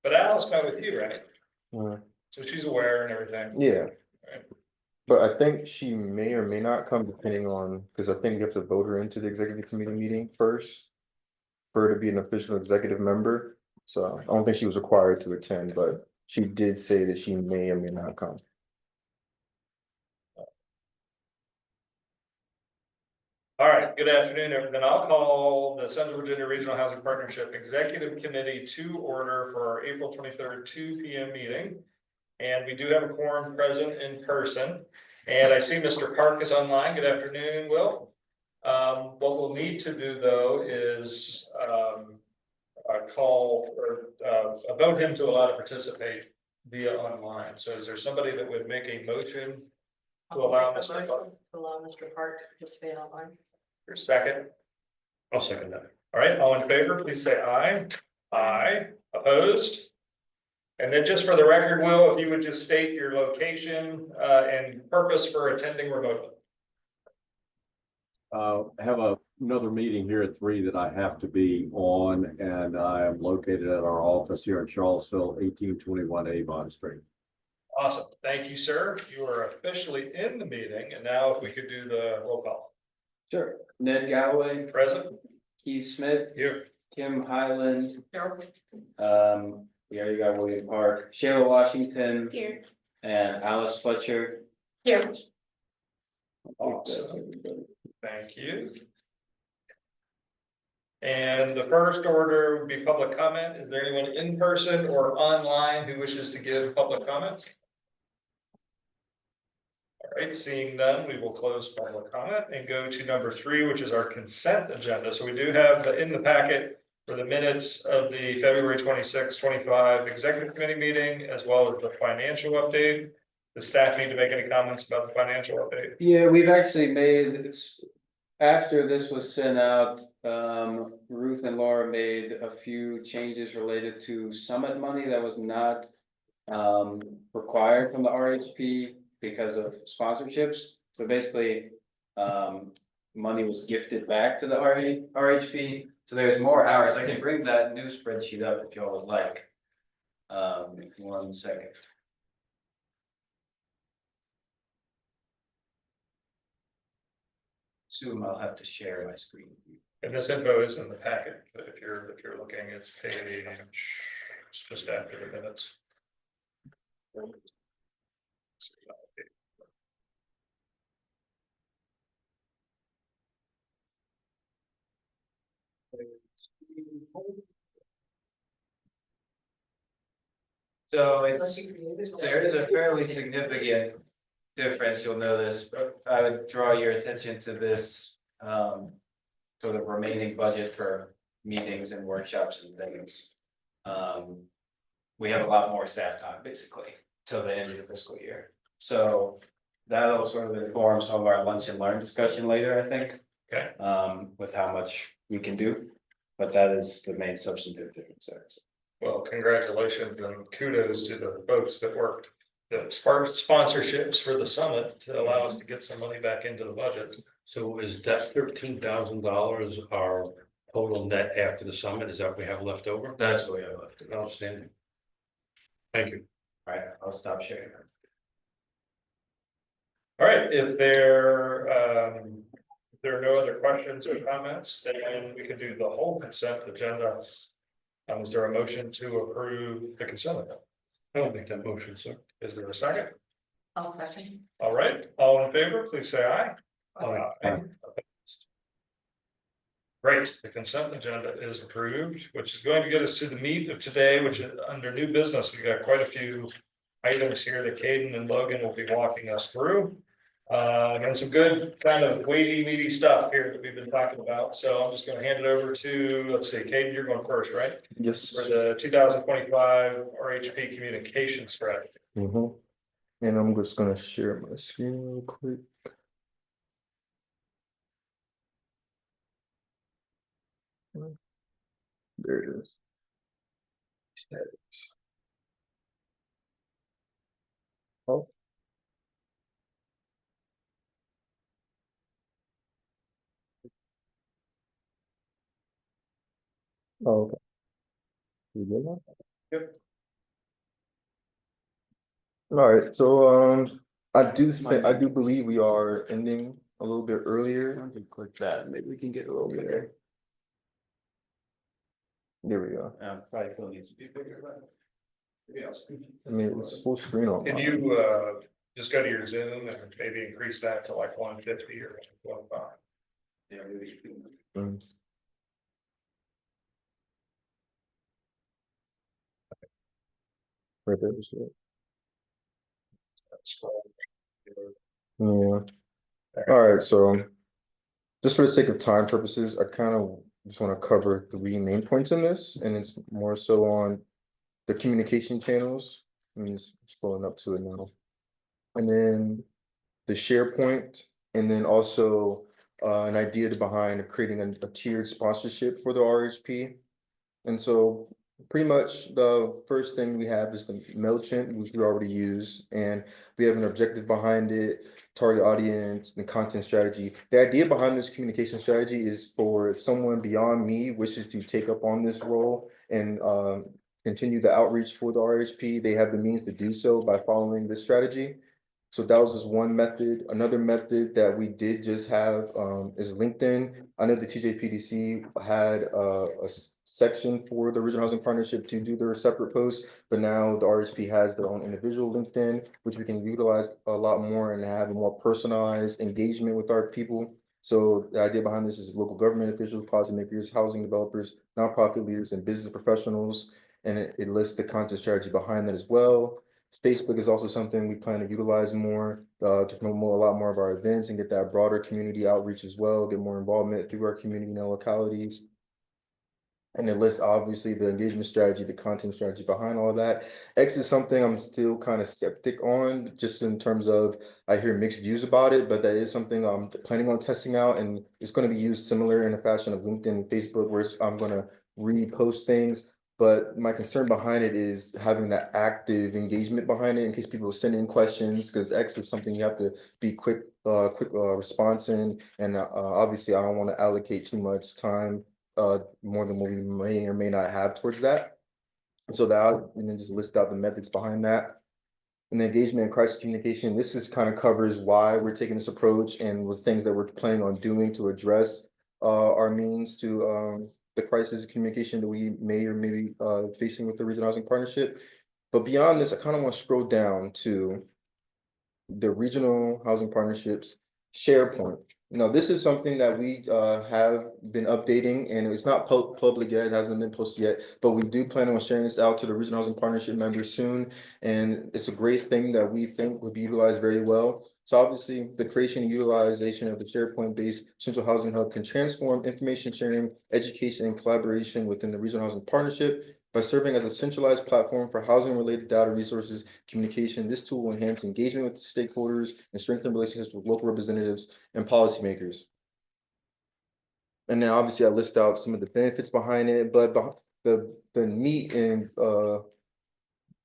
But Alice met with you, right? Uh, So she's aware and everything. yeah, Right. but I think she may or may not come depending on, because I think you have to vote her into the executive committee meeting first. For her to be an official executive member, so I don't think she was required to attend, but she did say that she may or may not come. All right, good afternoon, everyone. I'll call the Central Virginia Regional Housing Partnership Executive Committee to order for our April 23rd, 2 p.m. meeting. And we do have a quorum present in person. And I see Mr. Park is online. Good afternoon, Will. What we'll need to do though is call or vote him to allow to participate via online. So is there somebody that would make a motion to allow Mr. Park? Allow Mr. Park to participate online. Your second? I'll second that. All right, all in favor, please say aye. Aye. Opposed? And then just for the record, Will, if you would just state your location and purpose for attending remotely. I have another meeting here at 3 that I have to be on, and I am located at our office here in Charlottesville, 1821 Avon Street. Awesome. Thank you, sir. You are officially in the meeting. And now if we could do the roll call. Sure. Ned Galloway, Present? Keith Smith, Here. Kim Highland, Here. we already got William Park, Shayla Washington, Here. and Alice Fletcher. Here. Awesome. Thank you. And the first order would be public comment. Is there anyone in person or online who wishes to give public comment? All right, seeing none, we will close public comment and go to number 3, which is our consent agenda. So we do have in the packet for the minutes of the February 26, 25 executive committee meeting, as well as the financial update. The staff need to make any comments about the financial update? Yeah, we've actually made, after this was sent out, Ruth and Laura made a few changes related to summit money that was not required from the RHP because of sponsorships. So basically, money was gifted back to the RHP. So there's more hours. I can bring that new spreadsheet up if y'all would like. 1 second. Assume I'll have to share my screen. And this info is in the packet, but if you're looking, it's page, it's just after the minutes. So there is a fairly significant difference, you'll notice, but I would draw your attention to this sort of remaining budget for meetings and workshops and things. We have a lot more staff time basically till the end of the fiscal year. So that'll sort of inform some of our lunch and learn discussion later, I think. Okay. With how much we can do, but that is the main substantive difference there. Well, congratulations and kudos to the folks that worked the sponsorships for the summit to allow us to get some money back into the budget. So is that $13,000 our total net after the summit? Is that what we have left over? That's the way I left it. Outstanding. Thank you. All right, I'll stop sharing. All right, if there are no other questions or comments, then we can do the whole consent agenda. Is there a motion to approve the consent agenda? I'll make that motion, sir. Is there a second? I'll second. All right, all in favor, please say aye. Aye. Great, the consent agenda is approved, which is going to get us to the meat of today, which is under new business. We've got quite a few items here that Caden and Logan will be walking us through. And some good kind of weighty, meaty stuff here that we've been talking about. So I'm just going to hand it over to, let's see, Caden, you're going first, right? Yes. For the 2025 RHP communication strategy. And I'm just gonna share my screen real quick. There it is. Oh. Oh, okay. You good now? Yep. All right, so, I do believe we are ending a little bit earlier. I can click that, maybe we can get a little bit there. There we go. Probably still needs to be bigger, but. I mean, it's full screen on. Can mine. you just go to your Zoom and maybe increase that to like 150 or 125? Yeah, maybe. Mm. Right there, just do it. Scroll. Yeah. All right, so just for the sake of time purposes, I kind of just want to cover three main points in this, and it's more so on the communication channels. I'm just scrolling up to it now. And then the SharePoint, and then also an idea behind creating a tiered sponsorship for the RHP. And so pretty much the first thing we have is the MailChimp, which we already use, and we have an objective behind it, target audience, and content strategy. The idea behind this communication strategy is for if someone beyond me wishes to take up on this role and continue the outreach for the RHP, they have the means to do so by following this strategy. So that was just one method. Another method that we did just have is LinkedIn. I know the TJPDC had a section for the Regional Housing Partnership to do their separate posts, but now the RHP has their own individual LinkedIn, which we can utilize a lot more and have a more personalized engagement with our people. So the idea behind this is local government officials, policymakers, housing developers, nonprofit leaders, and business professionals. And it lists the content strategy behind that as well. Facebook is also something we plan to utilize more to promote a lot more of our events and get that broader community outreach as well, get more involvement through our community and our localities. And it lists obviously the engagement strategy, the content strategy behind all of that. X is something I'm still kind of skeptic on, just in terms of I hear mixed views about it, but that is something I'm planning on testing out, and it's going to be used similar in the fashion of LinkedIn and Facebook, where I'm going to repost things. But my concern behind it is having that active engagement behind it in case people send in questions, because X is something you have to be quick response in, and obviously I don't want to allocate too much time more than what we may or may not have towards that. So that, and then just list out the methods behind that. And the engagement and crisis communication, this is kind of covers why we're taking this approach and with things that we're planning on doing to address our means to the crisis communication that we may or may be facing with the Regional Housing Partnership. But beyond this, I kind of want to scroll down to the Regional Housing Partnerships SharePoint. Now, this is something that we have been updating, and it's not public yet, it hasn't been posted yet, but we do plan on sharing this out to the Regional Housing Partnership members soon. And it's a great thing that we think would be utilized very well. So obviously, the creation and utilization of the SharePoint-based Central Housing Hub can transform information sharing, education, and collaboration within the Regional Housing Partnership. By serving as a centralized platform for housing-related data resources, communication, this tool will enhance engagement with stakeholders and strengthen relationships with local representatives and policymakers. And now obviously I list out some of the benefits behind it, but the meat and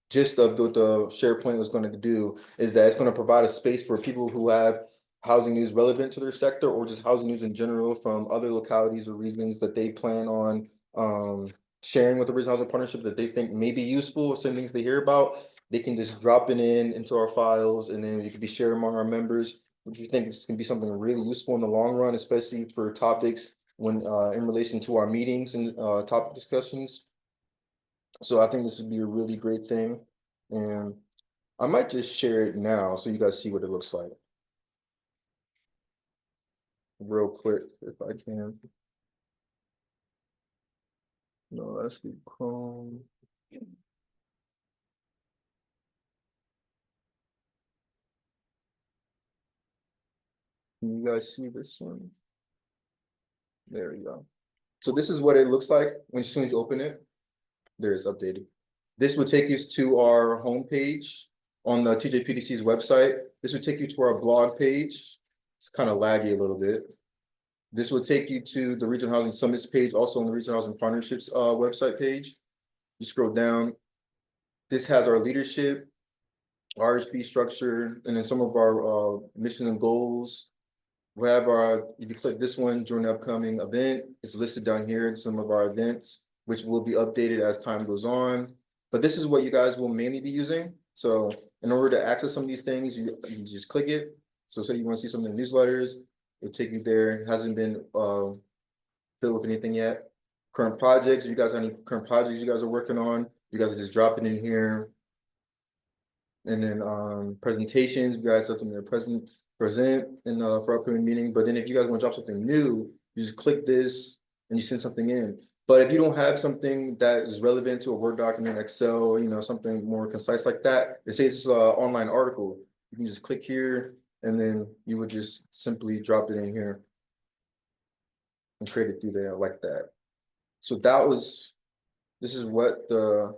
gist of what the SharePoint was going to do is that it's going to provide a space for people who have housing news relevant to their sector or just housing news in general from other localities or regions that they plan on sharing with the Regional Housing Partnership that they think may be useful, some things they hear about. They can just drop it into our files, and then it can be shared among our members, which we think is going to be something really useful in the long run, especially for topics when in relation to our meetings and topic discussions. So I think this would be a really great thing. And I might just share it now so you guys see what it looks like. Real quick, if I can. No, that's good. Chrome. Can you guys see this one? There we go. So this is what it looks like when as soon as you open it. There it's updated. This would take you to our homepage on the TJPDC's website. This would take you to our blog page. It's kind of laggy a little bit. This will take you to the Regional Housing Summits page, also on the Regional Housing Partnerships website page. You scroll down. This has our leadership, RHP structure, and then some of our mission and goals. We have our, if you click this one during the upcoming event, it's listed down here in some of our events, which will be updated as time goes on. But this is what you guys will mainly be using. So in order to access some of these things, you just click it. So say you want to see some of the newsletters, it'll take you there. It hasn't been filled with anything yet. Current projects, if you guys have any current projects you guys are working on, you guys are just dropping in here. And then presentations, you guys have something to present in for upcoming meeting. But then if you guys want to drop something new, you just click this and you send something in. But if you don't have something that is relevant to a Word document, Excel, you know, something more concise like that, it says it's an online article. You can just click here and then you would just simply drop it in here and create it through there like that. So this is what the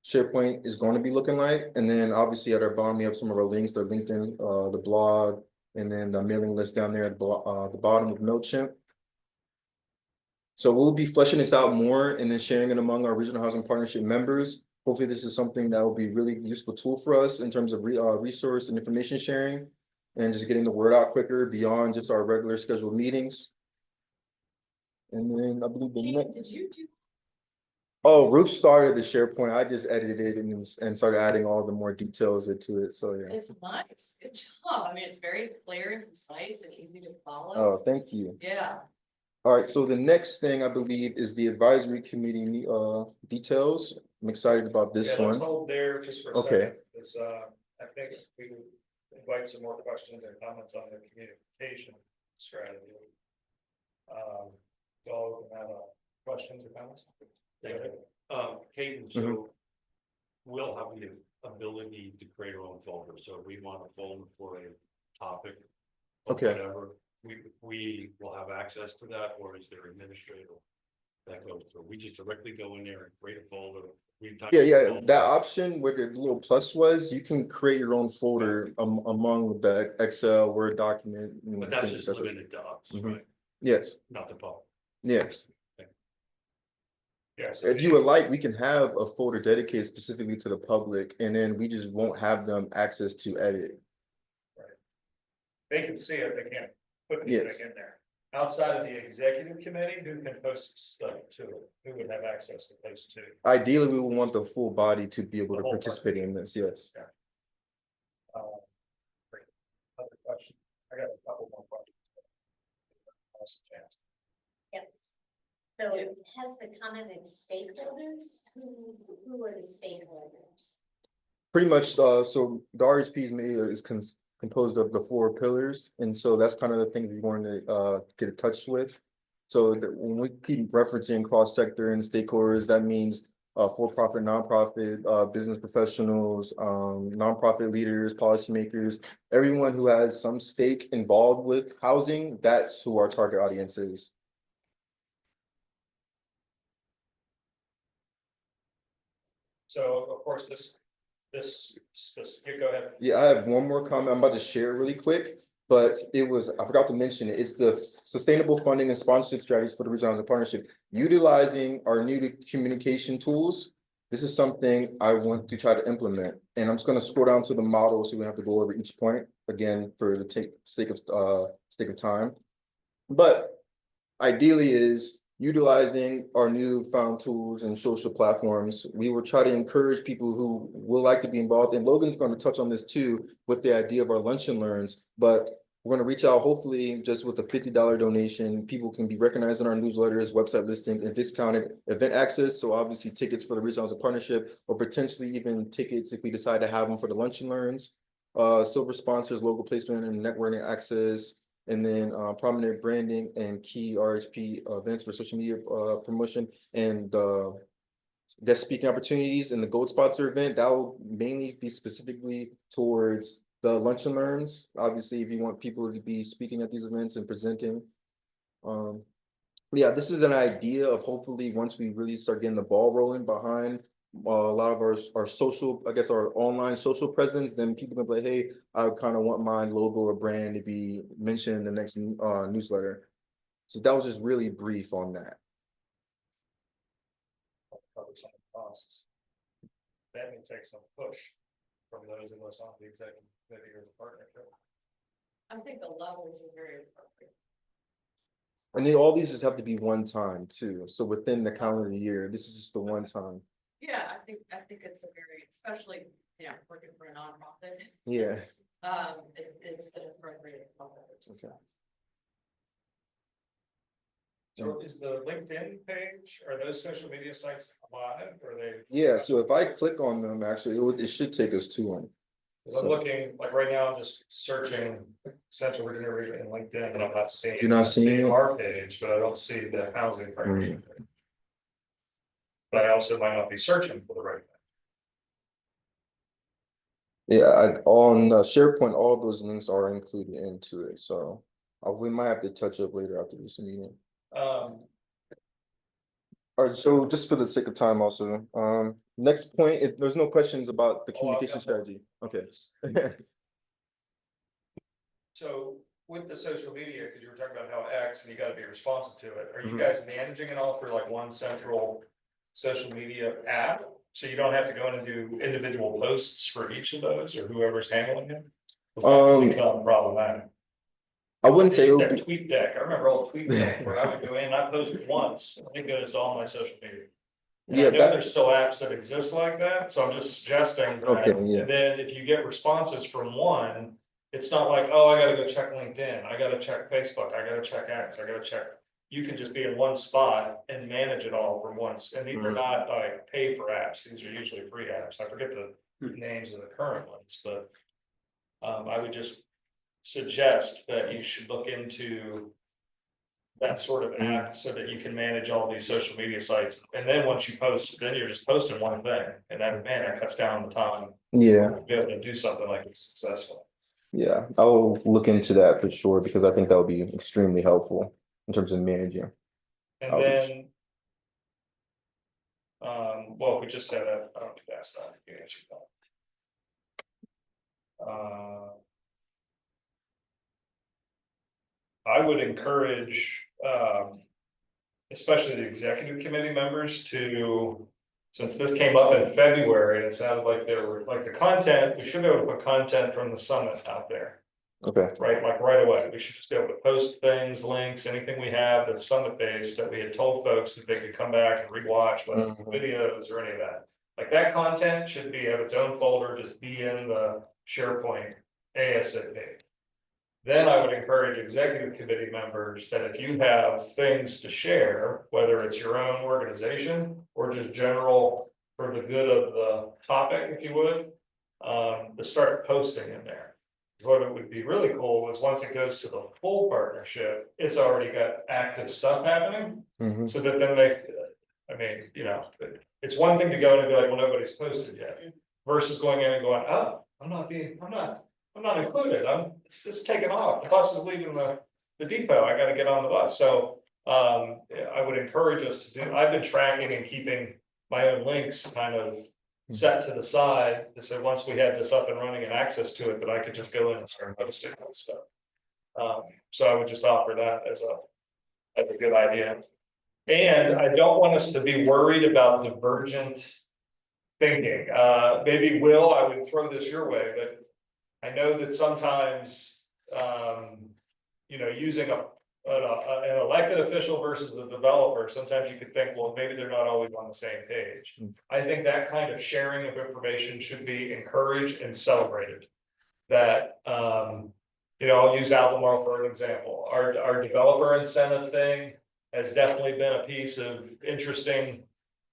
SharePoint is going to be looking like. And then obviously at our bottom, we have some of our links, the LinkedIn, the blog, and then the mailing list down there at the bottom of MailChimp. So we'll be fleshing this out more and then sharing it among our regional housing partnership members. Hopefully this is something that will be really useful tool for us in terms of resource and information sharing and just getting the word out quicker beyond just our regular scheduled meetings. And then I believe the next. Did you do? Oh, Ruth started the SharePoint. I just edited it and started adding all the more details into it. So yeah. It's nice. Good job. I mean, it's very clear and concise and easy to follow. Oh, thank you. Yeah. All right, so the next thing I believe is the advisory committee details. I'm excited about this Yeah, let's one. hold there just for a Okay. second, because I think we would invite some more questions and comments on the communication strategy. So we can have questions or comments? Thank you. Caden, so we'll have the ability to create our own folder. So if we want a folder for a topic or Okay. whatever, we will have access to that, or is there administrator that goes through? We just directly go in there and create a folder. Yeah, that option where the little plus was, you can create your own folder among the Excel, Word document. and But that's things just like that. limited to us, Mhm. right? Yes, Not the public. yes. Yes. If you would like, we can have a folder dedicated specifically to the public, and then we just won't have them access to edit. They can see it, they can't put Yes. anything in there. Outside of the executive committee, who can post stuff to it? Who would have access to post to? Ideally, we would want the full body to be able The to whole participate in this, yes. Great. Other question? I got a couple more questions. Awesome chance. Yes. So has the commented stakeholders, who are the stakeholders? Pretty much, so the RHP is composed of the 4 pillars, and so that's kind of the things we want to get in touch with. So when we keep referencing cross-sector and stakeholders, that means for-profit, nonprofit, business professionals, nonprofit leaders, policymakers, everyone who has some stake involved with housing, that's who our target audience is. So of course, go ahead. Yeah, I have one more comment I'm about to share really quick, but I forgot to mention it. It's the sustainable funding and sponsorship strategies for the regional housing partnership. Utilizing our new communication tools. This is something I want to try to implement, and I'm just going to scroll down to the model so we have to go over each point again for the sake of time. But ideally is utilizing our newfound tools and social platforms. We will try to encourage people who will like to be involved, and Logan's going to touch on this too with the idea of our lunch and learns, but we're going to reach out hopefully just with a $50 donation. People can be recognized in our newsletters, website listings, and discounted event access. So obviously tickets for the regional housing partnership, or potentially even tickets if we decide to have them for the lunch and learns. Silver sponsors, local placement and networking access, and then prominent branding and key RHP events for social media promotion, and guest speaking opportunities. In the gold sponsor event, that will mainly be specifically towards the lunch and learns. Obviously, if you want people to be speaking at these events and presenting. Yeah, this is an idea of hopefully once we really start getting the ball rolling behind a lot of our social, I guess our online social presence, then people can be like, hey, I kind of want my logo or brand to be mentioned in the next newsletter. So that was just really brief on that. Cover some costs. That may take some push from those of us on the executive committee or the partnership. I think the levels are very appropriate. And then all these just have to be one time too. So within the calendar year, this is just the one time. Yeah, I think it's a very, especially, working for a nonprofit, Yeah, it's an appropriate. Okay. So is the LinkedIn page, are those social media sites live, or are they? yeah, so if I click on them, actually, it should take us to them. 'Cause I'm looking, like right now, I'm just searching Central Virginia Region in LinkedIn, and I'm not seeing. You're not I see seeing it? our page, but I don't see the housing partnership. But I also might not be searching for the right thing. Yeah, on SharePoint, all of those links are included into it, so we might have to touch up later after this meeting. All right, so just for the sake of time also, next point, if there's no questions about the Oh, I've communication got more. strategy, okay. So with the social media, because you were talking about how X and you gotta be responsive to it, are you Mhm. guys managing it all through like one central social media app? So you don't have to go in and do individual posts for each of those or whoever's handling it? Does that Um, become problematic? I wouldn't say it Use would that be, tweet deck. I remember old tweet deck where I would go in, I post once, and it goes to all my social media. And I yeah, know that, there's still apps that exist like that, so I'm just suggesting that, Okay, yeah. and then if you get responses from one. It's not like, oh, I gotta go check LinkedIn, I gotta check Facebook, I gotta check X, I gotta check. You can just be in one spot and manage it all from once, and these are Mhm. not like pay for apps, these are usually free apps, I forget the names of the current ones, but. I would just suggest that you should look into. That sort of app so that you can manage all these social media sites, and then once you post, then you're just posting one thing, and that cuts down the time. yeah, To be able to do something like this successful. yeah, I'll look into that for sure, because I think that would be extremely helpful in terms of managing. And Outreach. then. Well, if we just had a, I don't think that's that, you answered that. I would encourage, especially the executive committee members to. Since this came up in February, and it sounded like there were, like the content, we should be able to put content from the summit out there. Okay, Right, like right away, we should just be able to post things, links, anything we have that's summit based that we had told folks that they could come back and rewatch, whether it's Mhm. videos or any of that. Like that content should be, have its own folder, just be in the SharePoint ASAP. Then I would encourage executive committee members that if you have things to share, whether it's your own organization or just general for the good of the topic, if you would, to start posting in there. What it would be really cool is once it goes to the full partnership, it's already got active stuff happening. Mhm. So that then they, I mean, it's one thing to go in and be like, well, nobody's posted yet. Versus going in and going, oh, I'm not included, it's taken off, the bus is leaving the depot, I gotta get on the bus, so. I would encourage us to do, I've been tracking and keeping my own links kind of set to the side, to say, once we had this up and running and access to it, that I could just go in and start posting that stuff. So I would just offer that as a good idea. And I don't want us to be worried about divergent thinking, maybe Will, I would throw this your way, but I know that sometimes, using an elected official versus a developer, sometimes you could think, well, maybe they're not always on the same page. I think that kind of sharing of information should be encouraged and celebrated. That, I'll use Albemarle for an example. Our developer incentive thing has definitely been a piece of interesting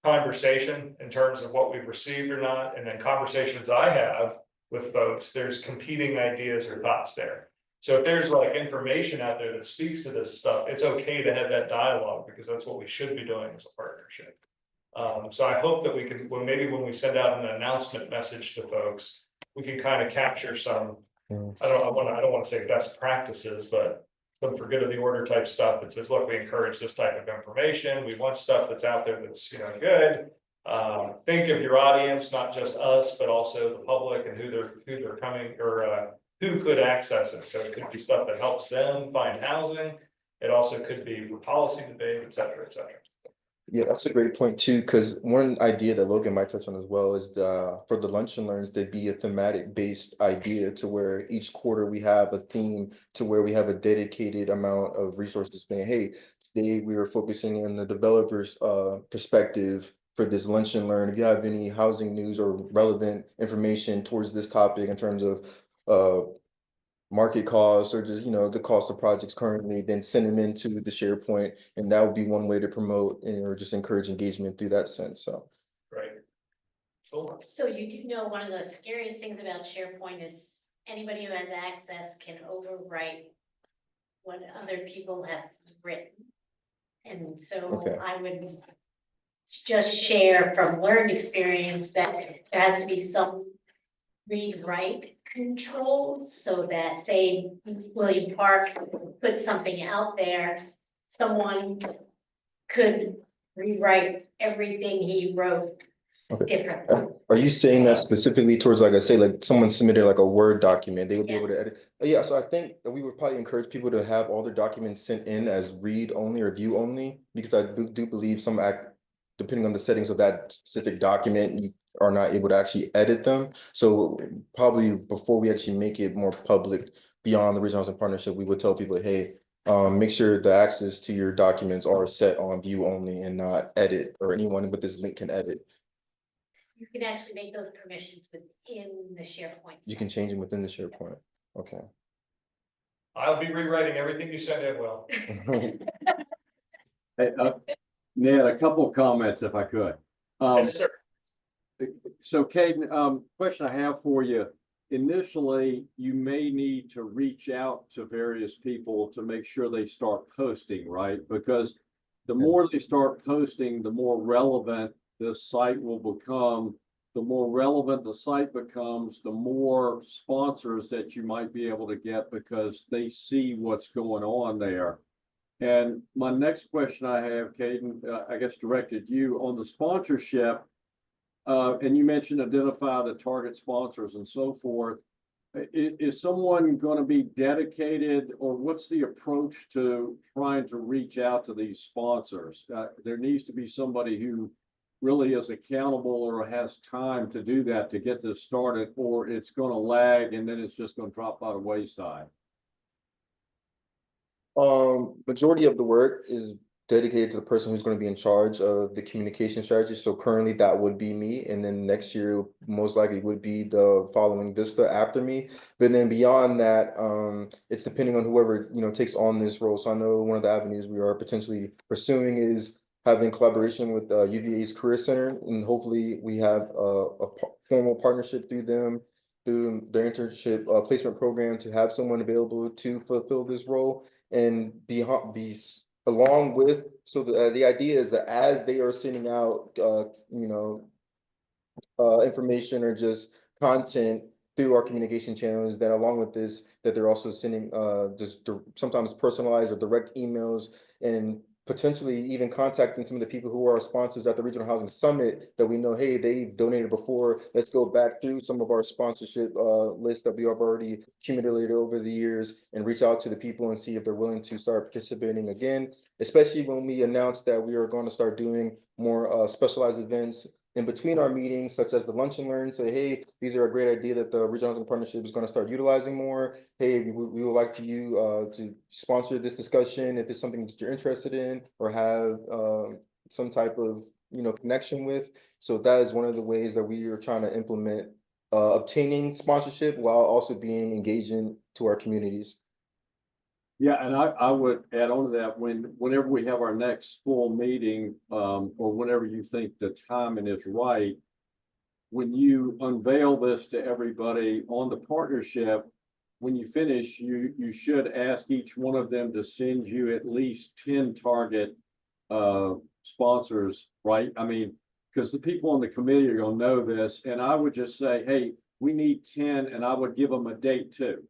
conversation in terms of what we've received or not, and then conversations I have with folks, there's competing ideas or thoughts there. So if there's like information out there that speaks to this stuff, it's okay to have that dialogue, because that's what we should be doing as a partnership. So I hope that we can, maybe when we send out an announcement message to folks, we can kind of capture some, I don't want to say best practices, but some for good of the order type stuff that says, look, we encourage this type of information. We want stuff that's out there that's, good. Think of your audience, not just us, but also the public and who they're coming, or who could access it. So it could be stuff that helps them find housing. It also could be for policy debate, et cetera, et cetera. Yeah, that's a great point too, because one idea that Logan might touch on as well is for the lunch and learns, there'd be a thematic based idea to where each quarter we have a theme, to where we have a dedicated amount of resources saying, hey, today we were focusing on the developer's perspective for this lunch and learn. If you have any housing news or relevant information towards this topic in terms of market costs or just, the cost of projects currently, then send them into the SharePoint. And that would be one way to promote or just encourage engagement through that sense. So. Right. Cool. So you do know one of the scariest things about SharePoint is anybody who has access can overwrite what other people have written. And so Okay. I would just share from learned experience that there has to be some read-write controls so that, say, William Park put something out there, someone could rewrite everything he wrote Okay. differently. Are you saying that specifically towards, like I say, like someone submitted like a Word document, they would be able to Yes. edit? Yeah, so I think that we would probably encourage people to have all their documents sent in as read only or view only, because I do believe some depending on the settings of that specific document, you are not able to actually edit them. So probably before we actually make it more public beyond the Regional Housing Partnership, we would tell people, hey, make sure the access to your documents are set on view only and not edit, or anyone with this link can edit. You can actually make those permissions within the SharePoint. You can change them within the SharePoint. Okay. I'll be rewriting everything you send in, Will. Hey, Ned, a couple of comments if I could. Yes, sir. So Caden, question I have for you. Initially, you may need to reach out to various people to make sure they start posting, right? Because the more they start posting, the more relevant this site will become. The more relevant the site becomes, the more sponsors that you might be able to get because they see what's going on there. And my next question I have, Caden, I guess directed you on the sponsorship. And you mentioned identify the target sponsors and so forth. Is someone going to be dedicated, or what's the approach to trying to reach out to these sponsors? There needs to be somebody who really is accountable or has time to do that to get this started, or it's going to lag and then it's just going to drop by the wayside. Majority of the work is dedicated to the person who's going to be in charge of the communication strategy. So currently that would be me. And then next year, most likely would be the following Vista after me. But then beyond that, it's depending on whoever, takes on this role. So I know one of the avenues we are potentially pursuing is having collaboration with UVA's Career Center. And hopefully we have a formal partnership through them, through their internship placement program, to have someone available to fulfill this role. And be along with, so the idea is that as they are sending out, information or just content through our communication channels, that along with this, that they're also sending just sometimes personalized or direct emails, and potentially even contacting some of the people who are our sponsors at the Regional Housing Summit that we know, hey, they've donated before. Let's go back through some of our sponsorship lists that we have already accumulated over the years and reach out to the people and see if they're willing to start participating again, especially when we announced that we are going to start doing more specialized events in between our meetings, such as the lunch and learn. Say, hey, these are a great idea that the Regional Housing Partnership is going to start utilizing more. Hey, we would like to sponsor this discussion if it's something that you're interested in or have some type of connection with. So that is one of the ways that we are trying to implement obtaining sponsorship while also being engaging to our communities. Yeah, and I would add on to that, whenever we have our next full meeting, or whenever you think the timing is right, when you unveil this to everybody on the partnership, when you finish, you should ask each one of them to send you at least 10 target sponsors, right? I mean, because the people on the committee are going to know this, and I would just say, hey, we need 10, and I would give them a date too.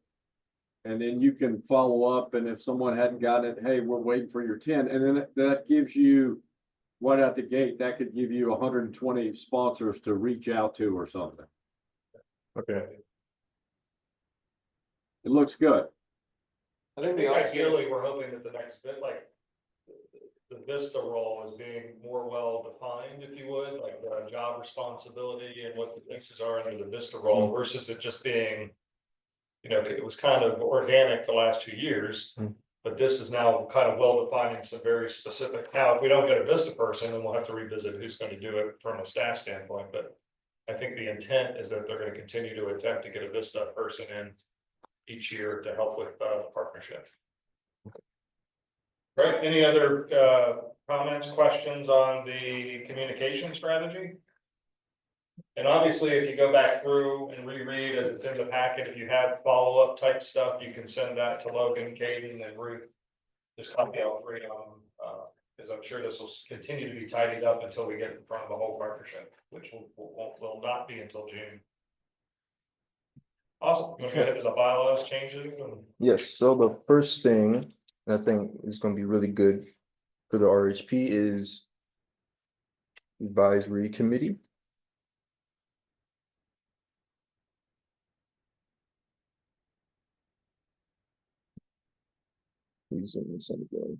And then you can follow up, and if someone hadn't gotten it, hey, we're waiting for your 10. And then that gives you, right out the gate, that could give you 120 sponsors to reach out to or something. Okay. It looks good. I think ideally, we're hoping that the next bit, like the Vista role is being more well defined, if you would, like the job responsibility and what the pieces are under the Vista role versus it just being, it was kind of organic the last 2 years. But this is now kind of well defined and some very specific. Now, if we don't get a Vista person, then we'll have to revisit who's going to do it from a staff standpoint, but. I think the intent is that they're going to continue to attempt to get a Vista person in each year to help with the partnership. Right, any other comments, questions on the communication strategy? And obviously, if you go back through and reread as it's in the packet, if you have follow-up type stuff, you can send that to Logan, Caden, and Ruth. Just copy all three of them, because I'm sure this will continue to be tidied up until we get in front of the whole partnership, which will not be until June. Awesome. You want to go ahead with the bylaws changes? Yes, so the first thing I think is gonna be really good for the RHP is advisory committee. Please zoom in some again.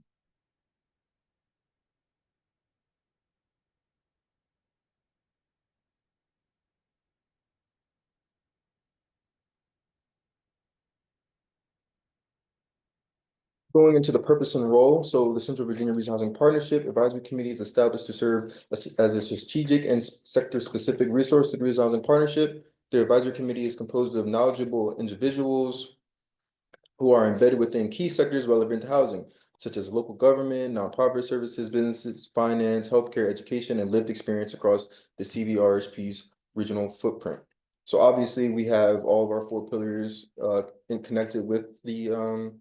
Going into the purpose and role, so the Central Virginia Regional Housing Partnership Advisory Committee is established to serve as a strategic and sector-specific resource to the Regional Housing Partnership. The advisory committee is composed of knowledgeable individuals who are embedded within key sectors relevant to housing, such as local government, nonprofit services, businesses, finance, healthcare, education, and lived experience across the CVRHP's regional footprint. So obviously, we have all of our 4 pillars connected with the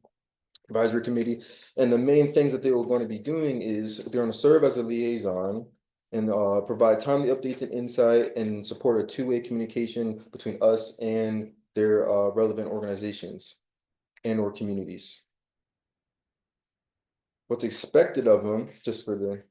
advisory committee. And the main things that they were going to be doing is they're going to serve as a liaison and provide timely updates and insight and support a two-way communication between us and their relevant organizations and or communities. What's expected of them, just for the,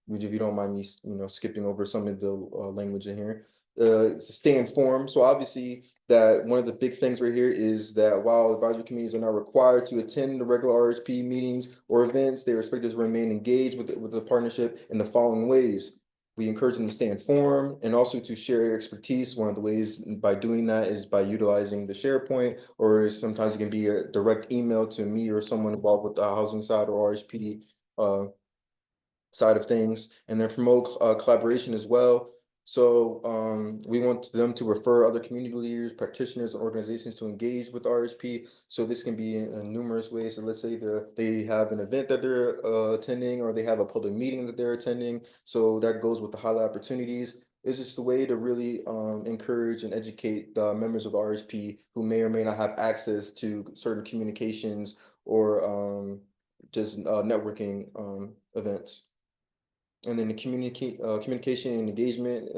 if you don't mind me, skipping over some of the language in here, to stay informed. So obviously that one of the big things right here is that while advisory committees are not required to attend the regular RHP meetings or events, they are expected to remain engaged with the partnership in the following ways. We encourage them to stay informed and also to share expertise. One of the ways by doing that is by utilizing the SharePoint, or sometimes it can be a direct email to me or someone involved with the housing side or RHP side of things, and then promote collaboration as well. So we want them to refer other community leaders, practitioners, and organizations to engage with RHP. So this can be in numerous ways. So let's say they have an event that they're attending, or they have a public meeting that they're attending. So that goes with the highlight opportunities. It's just a way to really encourage and educate the members of the RHP who may or may not have access to certain communications or just networking events. And then the communication and engagement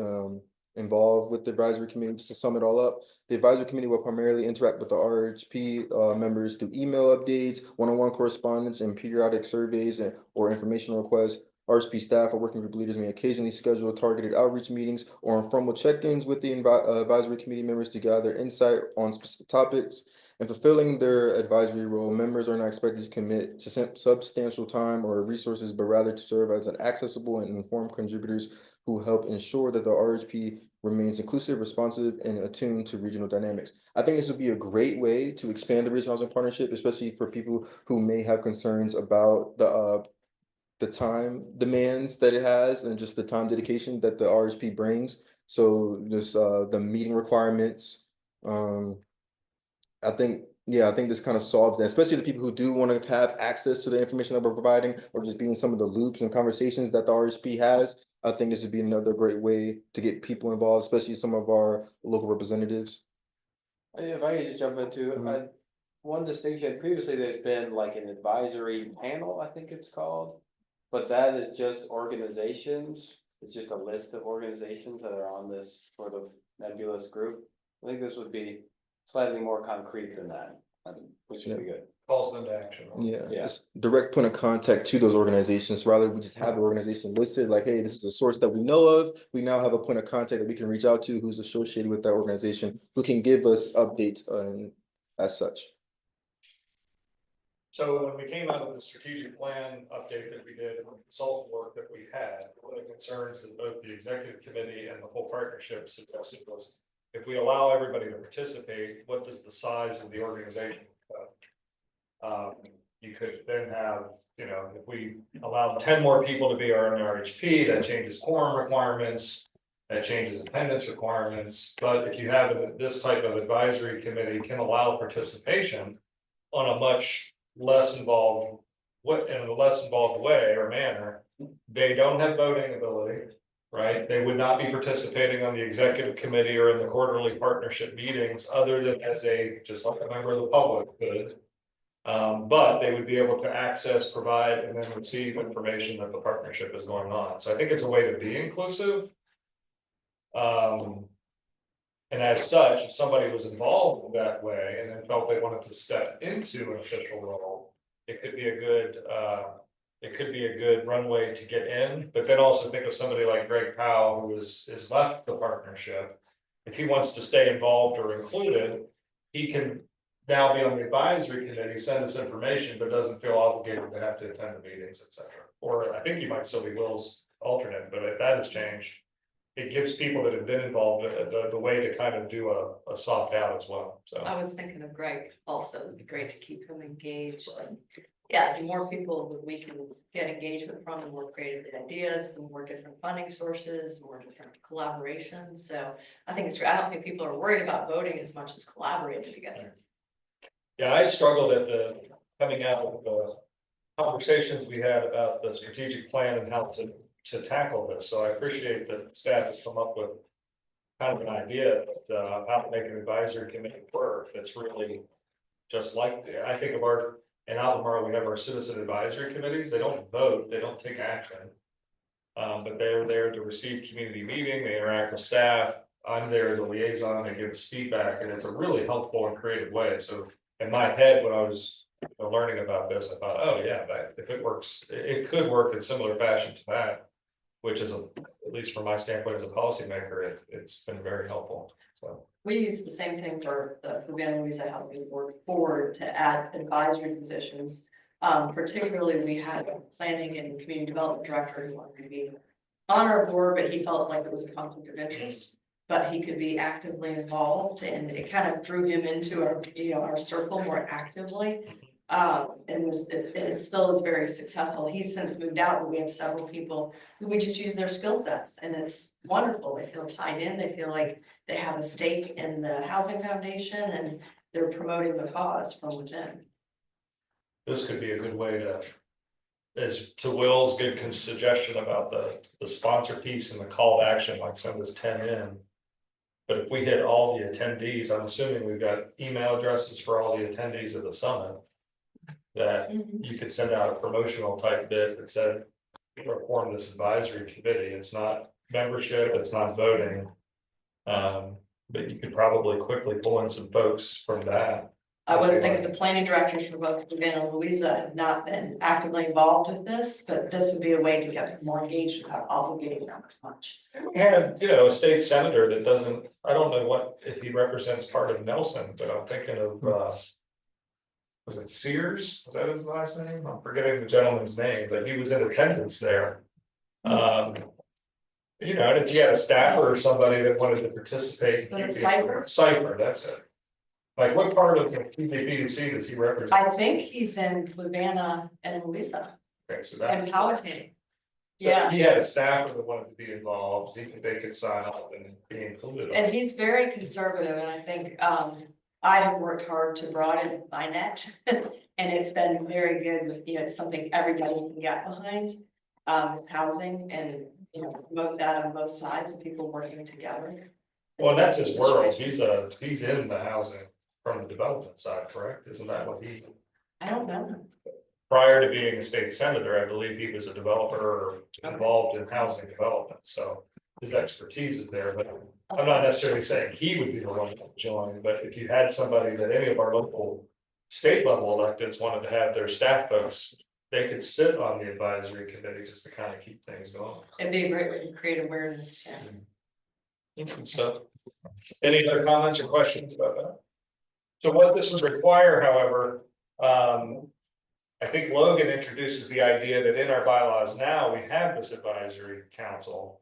involved with the advisory committee. Just to sum it all up, the advisory committee will primarily interact with the RHP members through email updates, one-on-one correspondence, and periodic surveys or information requests. RHP staff or working group leaders may occasionally schedule targeted outreach meetings or informal check-ins with the advisory committee members to gather insight on specific topics. In fulfilling their advisory role, members are not expected to commit to substantial time or resources, but rather to serve as an accessible and informed contributors who help ensure that the RHP remains inclusive, responsive, and attuned to regional dynamics. I think this would be a great way to expand the regional housing partnership, especially for people who may have concerns about the time demands that it has and just the time dedication that the RHP brings. So just the meeting requirements. I think this kind of solves that, especially the people who do want to have access to the information that we're providing, or just be in some of the loops and conversations that the RHP has. I think this would be another great way to get people involved, especially some of our local representatives. If I could just jump into Mhm. one distinction, previously there's been like an advisory panel, I think it's called. But that is just organizations, it's just a list of organizations that are on this sort of nebulous group. I think this would be slightly more concrete than that, which would be good. Calls them to action. Yeah, Yeah. it's direct point of contact to those organizations. Rather, we just have the organization listed like, hey, this is a source that we know of. We now have a point of contact that we can reach out to who's associated with that organization, who can give us updates as such. So when we came out of the strategic plan update that we did, and the consultant work that we had, one of the concerns that both the executive committee and the whole partnership suggested was, if we allow everybody to participate, what does the size of the organization? You could then have, you know, if we allow 10 more people to be on RHP, that changes quorum requirements. That changes attendance requirements, but if you have this type of advisory committee can allow participation on a much less involved, in a less involved way or manner, they don't have voting ability, right? They would not be participating on the executive committee or in the quarterly partnership meetings, other than as just like a member of the public could. But they would be able to access, provide, and then receive information that the partnership is going on. So I think it's a way to be inclusive. And as such, if somebody was involved that way and then felt they wanted to step into an official role, it could be a good runway to get in. But then also think of somebody like Greg Powell, who is left the partnership. If he wants to stay involved or included, he can now be on the advisory committee, send us information, but doesn't feel obligated to have to attend the meetings, etc. Or I think he might still be Will's alternate, but if that has changed, it gives people that have been involved the way to kind of do a soft out as well, so. I was thinking of Greg also, it'd be great to keep him engaged. And yeah, the more people that we can get engagement from, the more creative the ideas, the more different funding sources, more different collaborations. So I think it's, I don't think people are worried about voting as much as collaborating together. Yeah, I struggled coming out with the conversations we had about the strategic plan and how to tackle this, so I appreciate that staff has come up with kind of an idea, but how to make an advisory committee work that's really just like, I think of in Albemarle, we have our citizen advisory committees. They don't vote, they don't take action. But they're there to receive community meeting, they interact with staff. I'm there as a liaison, they give us feedback, and it's a really helpful and creative way. So in my head, when I was learning about this, I thought, oh yeah, if it works, it could work in similar fashion to that. Which is, at least from my standpoint as a policymaker, it's been very helpful, so. We use the same thing for the Urbana Louisa Housing Board to add advisory positions. Particularly, we had a planning and community development director who wanted to be on our board, but he felt like it was a conflict of interest. But he could be actively involved, and it kind of drew him into our, our circle more actively. And it still is very successful. He's since moved out, but we have several people who we just use their skill sets, and it's wonderful. They feel tied in, they feel like they have a stake in the housing foundation, and they're promoting the cause from within. This could be a good way as to Will's good suggestion about the sponsor piece and the call to action, like send us 10 in. But if we hit all the attendees, I'm assuming we've got email addresses for all the attendees of the summit. That you could send out a promotional type bit that said, form this advisory committee. It's not membership, it's not voting. But you could probably quickly pull in some folks from that. I was thinking the planning directors for both Urbana and Louisa have not been actively involved with this, but this would be a way to get more engaged without obligating them as much. And, a state senator that doesn't, I don't know if he represents part of Nelson, but I'm thinking of, was it Sears? Was that his last name? I'm forgetting the gentleman's name, but he was in attendance there. And if you had a staffer or somebody that wanted to participate. Was it Cipher? Cipher, that's it. Like, what part of the TPPDC does he represent? I think he's in Urbana and Louisa Okay, so and Powhatan. so if he had a staffer that wanted to be involved, they could sign up and be included. And he's very conservative, and I think, I have worked hard to broaden my net, and it's been very good with, it's something everybody can get behind. Is housing and, promote that on both sides of people working together. Well, that's his world, he's in the housing from the development side, correct? Isn't that what I don't know. prior to being a state senator, I believe he was a developer or involved in housing development, so his expertise is there, but I'm not necessarily saying he would be the one to join, but if you had somebody that any of our local state level electeds wanted to have their staff folks, they could sit on the advisory committee just to kind of keep things going. It'd be a great way to create awareness, yeah. So, any other comments or questions about that? So what this would require, however, I think Logan introduces the idea that in our bylaws now, we have this advisory council,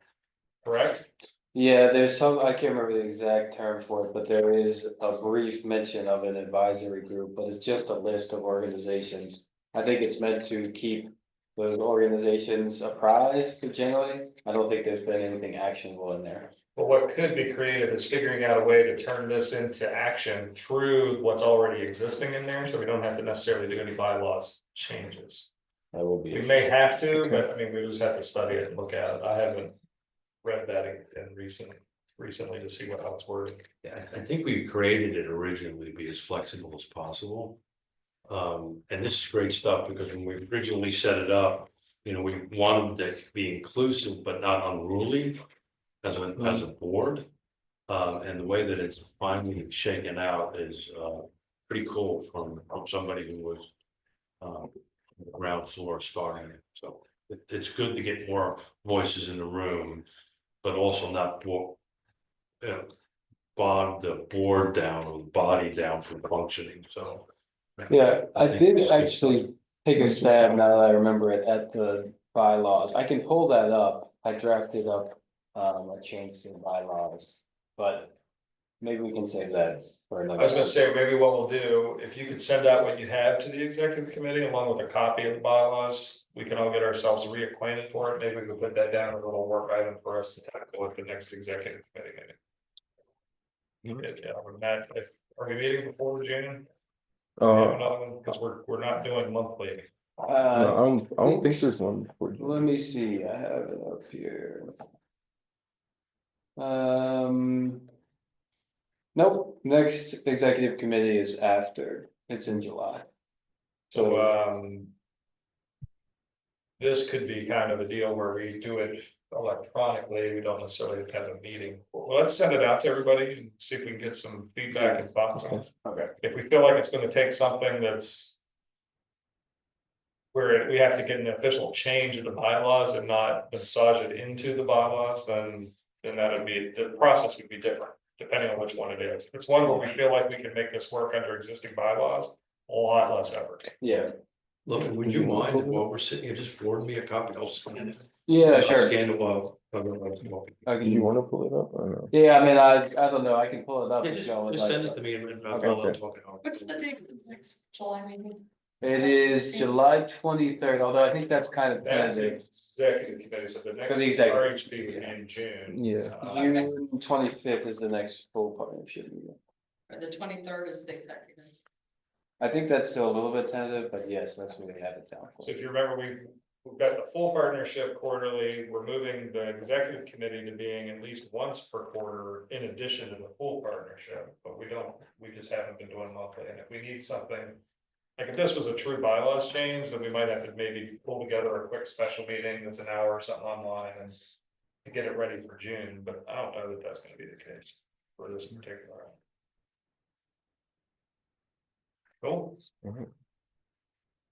correct? Yeah, there's some, I can't remember the exact term for it, but there is a brief mention of an advisory group, but it's just a list of organizations I think it's meant to keep those organizations apprised generally. I don't think there's been anything actionable in there. But what could be creative is figuring out a way to turn this into action through what's already existing in there, so we don't have to necessarily do any bylaws changes. That will be. We may have to, but I mean, we just have to study it and look at it. I haven't read that in recently to see how it's worded. Yeah, I think we created it originally to be as flexible as possible. And this is great stuff because when we originally set it up, you know, we wanted to be inclusive but not unruly as a board. And the way that it's finally shaken out is pretty cool from somebody who was ground floor starting it. So it's good to get more voices in the room, but also not bog the board down or the body down from functioning, so. Yeah, I think did it's actually take a stab now that I remember it at the bylaws. I can pull that up. I drafted up a change to the bylaws, but maybe we can save that for another. I was gonna say, maybe what we'll do, if you could send out what you have to the executive committee along with a copy of the bylaws, we can all get ourselves reacquainted for it. Maybe we can put that down as a little work item for us to tackle at the next executive committee meeting. Yeah, we're not, are we meeting before June? We have another one, because we're not doing monthly. No, I don't think there's one before. Let me see, I have it up here. Nope, next executive committee is after, it's in July. So, this could be kind of a deal where we do it electronically, we don't necessarily have to have a meeting. Well, let's send it out to everybody and see if we can get some feedback and thoughts on it. Okay. If we feel like it's gonna take something that's where we have to get an official change in the bylaws and not massage it into the bylaws, then that would be, the process would be different, depending on which one it is. If it's one where we feel like we can make this work under existing bylaws, a lot less effort. Yeah, Look, would you mind while we're sitting here, just forward me a copy, I'll scan it. yeah, I'll sure. Scan it while. I Do you can, wanna pull it up or no? yeah, I mean, I don't know, I can pull it up. Yeah, if just y'all would send like. it to me and Okay. I'll talk it out. What's the date of the next July meeting? It is July 23rd, although I think that's kind of That's the tentative. executive committee, so the For next the executive. RHP would be in June. Yeah. June 25th is the next full partnership meeting. Or the 23rd is the executive. I think that's still a little bit tentative, but yes, that's what we have it down for. So if you remember, we've got the full partnership quarterly, we're moving the executive committee to being at least once per quarter in addition to the full partnership, but we just haven't been doing monthly, and if we need something. Like if this was a true bylaws change, then we might have to maybe pull together a quick special meeting that's an hour or something online and to get it ready for June, but I don't know that that's gonna be the case for this particular. Cool.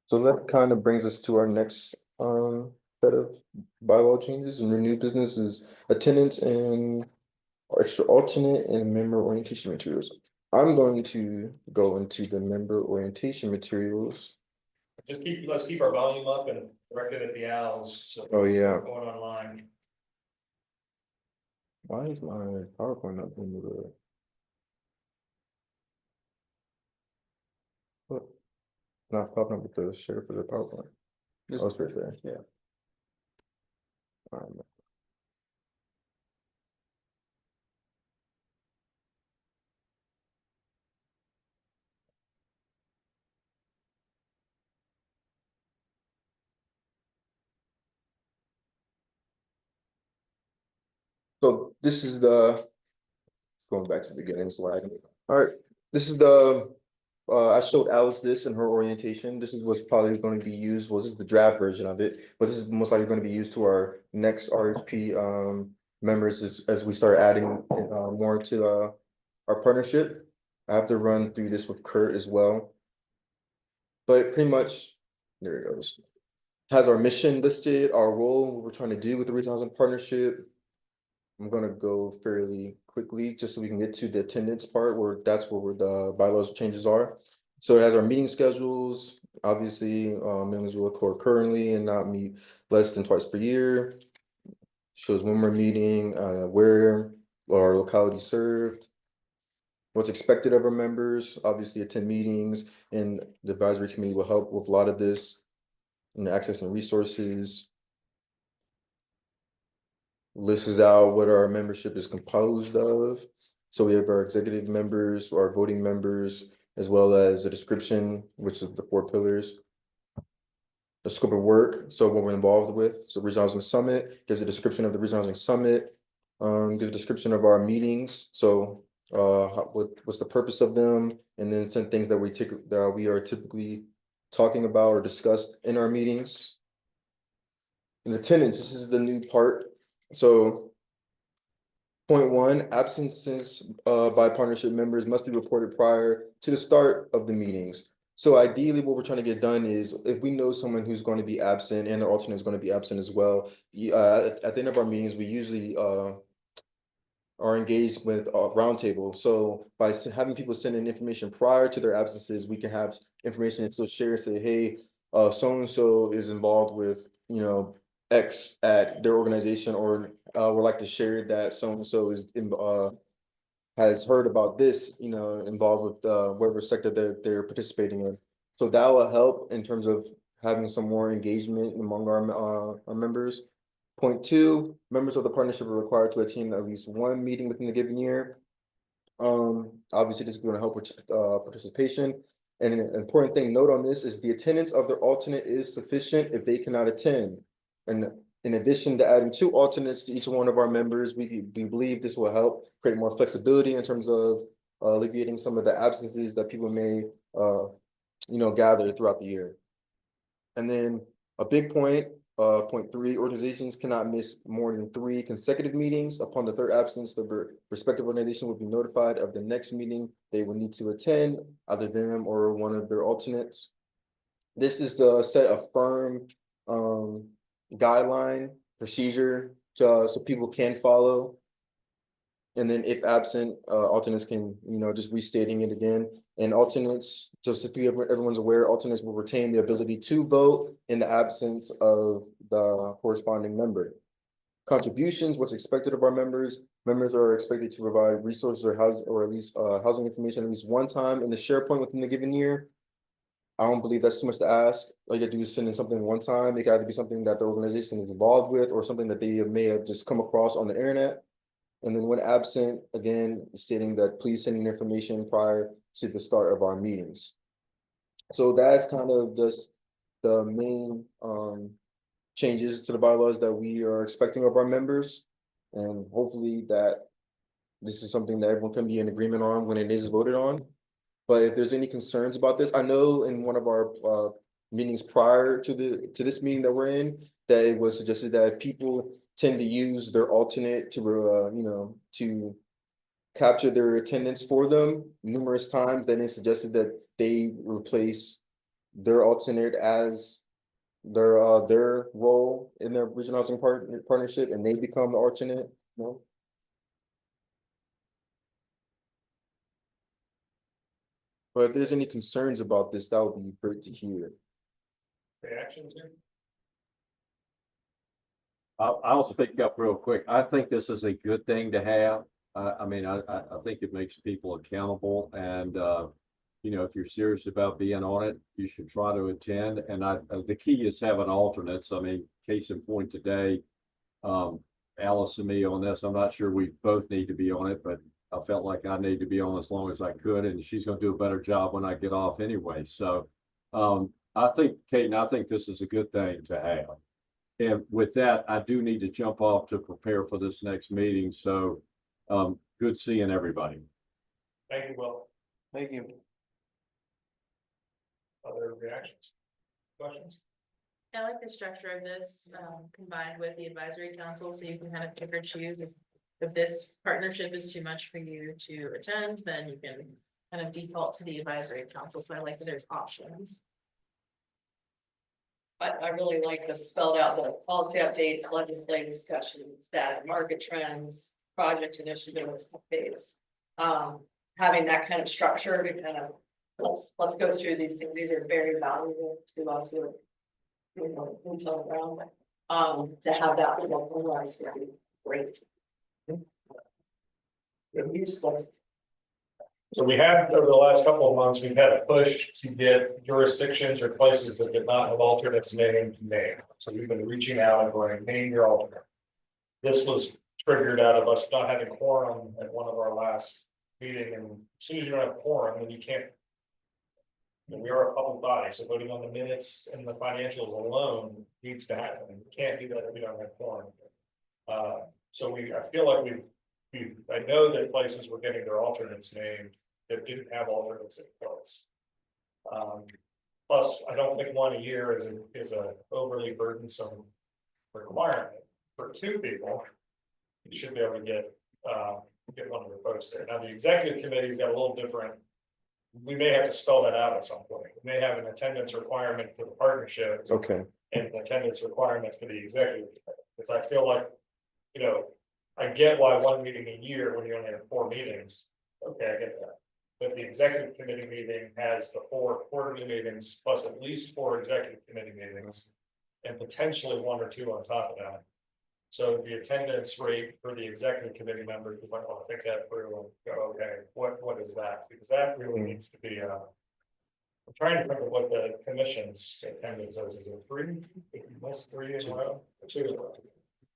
So that kind of brings us to our next set of bylaw changes, and new business is attendance and extra alternate and member orientation materials. I'm going to go into the member orientation materials. Let's keep our volume up and direct it at the owls, so. Oh, yeah. Going online. Why is my PowerPoint not doing the? What? Not popping up with the share for the PowerPoint. Oh, it's right there. Yeah. So this is the, going back to the beginning slide. All right, this is the, I showed Alice this in her orientation. This is what's probably going to be used, well, this is the draft version of it, but this is most likely going to be used to our next RHP members as we start adding more to our partnership. I have to run through this with Kurt as well. But pretty much, there it goes. Has our mission listed, our role, what we're trying to do with the Regional Housing Partnership. I'm gonna go fairly quickly, just so we can get to the attendance part, where that's where the bylaws changes are. So it has our meeting schedules, obviously, members will occur currently and not meet less than twice per year. Shows when we're meeting, where our locality served. what's expected of our members, obviously attend meetings, and the advisory committee will help with a lot of this. And accessing resources. Lists out what our membership is composed of. So we have our executive members, our voting members, as well as a description, which is the 4 pillars. The scope of work, so what we're involved with. So Regional Housing Summit gives a description of the Regional Housing Summit. Gives a description of our meetings, so what's the purpose of them, and then some things that we are typically talking about or discussed in our meetings. In attendance, this is the new part, so. Point 1, absences by partnership members must be reported prior to the start of the meetings. So ideally, what we're trying to get done is if we know someone who's going to be absent and their alternate is going to be absent as well, at the end of our meetings, we usually are engaged with a roundtable. So by having people send in information prior to their absences, we can have information and still share, say, hey, so-and-so is involved with, X at their organization, or would like to share that so-and-so is has heard about this, involved with whatever sector that they're participating in. So that will help in terms of having some more engagement among our members. Point 2, members of the partnership are required to attend at least 1 meeting within a given year. Obviously, this is going to help with participation. And an important thing, note on this is the attendance of their alternate is sufficient if they cannot attend. And in addition to adding 2 alternates to each one of our members, we believe this will help create more flexibility in terms of alleviating some of the absences that people may, gather throughout the year. And then a big point, point 3, organizations cannot miss more than 3 consecutive meetings. Upon the 3rd absence, the respective organization will be notified of the next meeting they will need to attend, either them or one of their alternates. This is to set a firm guideline procedure so people can follow. And then if absent, alternates can, just restating it again. And alternates, just if everyone's aware, alternates will retain the ability to vote in the absence of the corresponding member. Contributions, what's expected of our members. Members are expected to provide resources or housing information at least 1 time in the SharePoint within the given year. I don't believe that's too much to ask. All you gotta do is send in something 1 time. It can either be something that the organization is involved with or something that they may have just come across on the internet. And then when absent, again, stating that please send in information prior to the start of our meetings. So that's kind of just the main changes to the bylaws that we are expecting of our members. And hopefully that this is something that everyone can be in agreement on when it is voted on. But if there's any concerns about this, I know in one of our meetings prior to this meeting that we're in, that it was suggested that people tend to use their alternate to to capture their attendance for them numerous times. Then it suggested that they replace their alternate as their role in their regional housing partnership, and they become the alternate. But if there's any concerns about this, that would be great to hear. Reactions here? I'll speak up real quick. I think this is a good thing to have. I mean, I think it makes people accountable, and if you're serious about being on it, you should try to attend. And the key is having alternates. I mean, case in point today, Alice and me on this. I'm not sure we both need to be on it, but I felt like I need to be on as long as I could, and she's going to do a better job when I get off anyway. So, I think, Katie, I think this is a good thing to have. And with that, I do need to jump off to prepare for this next meeting. So, good seeing everybody. Thank you, Will. Thank you. Other reactions? Questions? I like the structure of this, combined with the advisory council, so you can kind of pick or choose. If this partnership is too much for you to attend, then you can kind of default to the advisory council. So I like that there's options. I really like the spelled out the policy updates, legislative discussions, data market trends, project initiatives, updates. Having that kind of structure to kind of let's go through these things. These are very valuable to us who are, boots on the ground. To have that organized would be great. Useful. So we have, over the last couple of months, we've had a push to get jurisdictions or places that did not have alternates named. So we've been reaching out and going, name your alternate. This was triggered out of us not having quorum at one of our last meeting, and as soon as you don't have quorum, then you can't. We are a public body, so voting on the minutes and the financials alone needs to happen. You can't do that if we don't have quorum. So I feel like I know that places were getting their alternates named that didn't have alternates in place. Plus, I don't think one a year is a overly burdensome requirement for two people. You should be able to get one of the folks there. Now, the executive committee's got a little different. We may have to spell that out at some point. We may have an attendance requirement for the partnership. Okay, And an attendance requirement for the executive, because I feel like, I get why one meeting a year when you only have 4 meetings. Okay, I get that. But the executive committee meeting has the 4 quarterly meetings plus at least 4 executive committee meetings. And potentially 1 or 2 on top of that. So the attendance rate for the executive committee members, you might want to think that through and go, okay, what is that? Because that really needs to be, I'm trying to think of what the commission's attendance is it 3? If you miss 3 in a row, 2 in a row?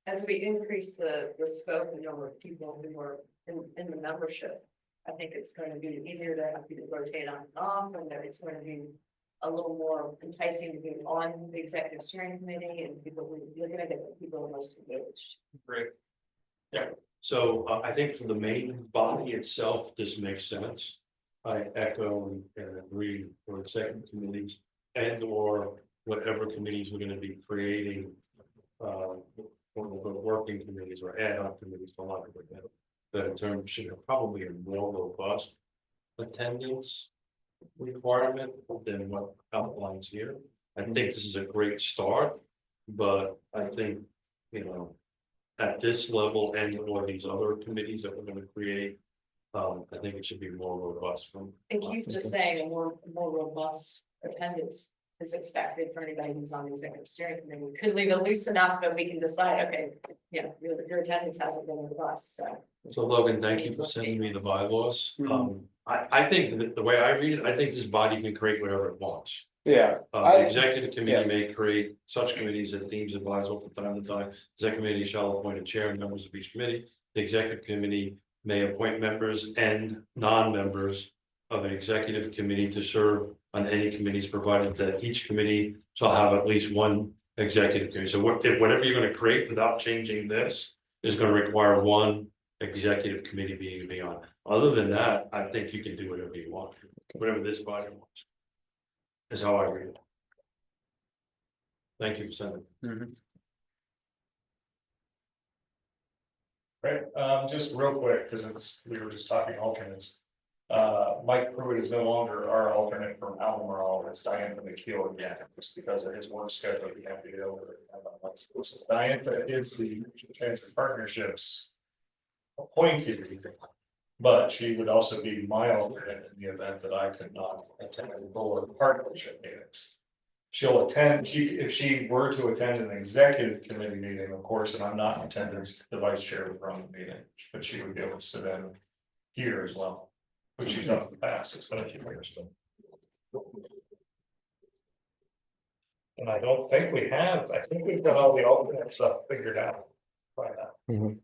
As we increase the scope and number of people who are in the membership, I think it's going to be easier to have people rotate on and off, and that it's going to be a little more enticing to be on the executive steering committee, and you're going to get the people most engaged. Great. Yeah, so I think for the main body itself, this makes sense. I echo and agree for executive committees and or whatever committees we're gonna be creating. Or the working committees or ad hoc committees, for lack of a better, that in terms should have probably a more robust attendance requirement than what outlines here. I think this is a great start, but I think, at this level and or these other committees that we're gonna create, I think it should be more robust from. And Keith just saying a more robust attendance is expected for anybody who's on the executive steering committee. We could leave it loose enough that we can decide, okay, your attendance hasn't been robust, so. So Logan, thank you for sending me the bylaws. I think that the way I read it, I think this body can create whatever it wants. Yeah, The executive committee may create such committees that deems advisable from time to time. The executive committee shall appoint a chair and members of each committee. The executive committee may appoint members and non-members of an executive committee to serve on any committees, provided that each committee shall have at least one executive committee. So whatever you're going to create without changing this is going to require one executive committee meeting to be on. Other than that, I think you can do whatever you want, whatever this body wants. Is how I read it. Thank you for sending. Right, just real quick, because we were just talking alternates. Mike Pruitt is no longer our alternate from Albemarle. It's Diane McKeel again, just because of his work schedule. We have to get over it. Diane is the Transit Partnerships appointee, but she would also be my alternate in the event that I could not attend the board partnership meetings. She'll attend, if she were to attend an executive committee meeting, of course, and I'm not in attendance, the vice chair would run the meeting, but she would be able to sit in here as well. Which she's done in the past, it's been a few years, but. And I don't think we have, I think we've got all the alternate stuff figured out by now.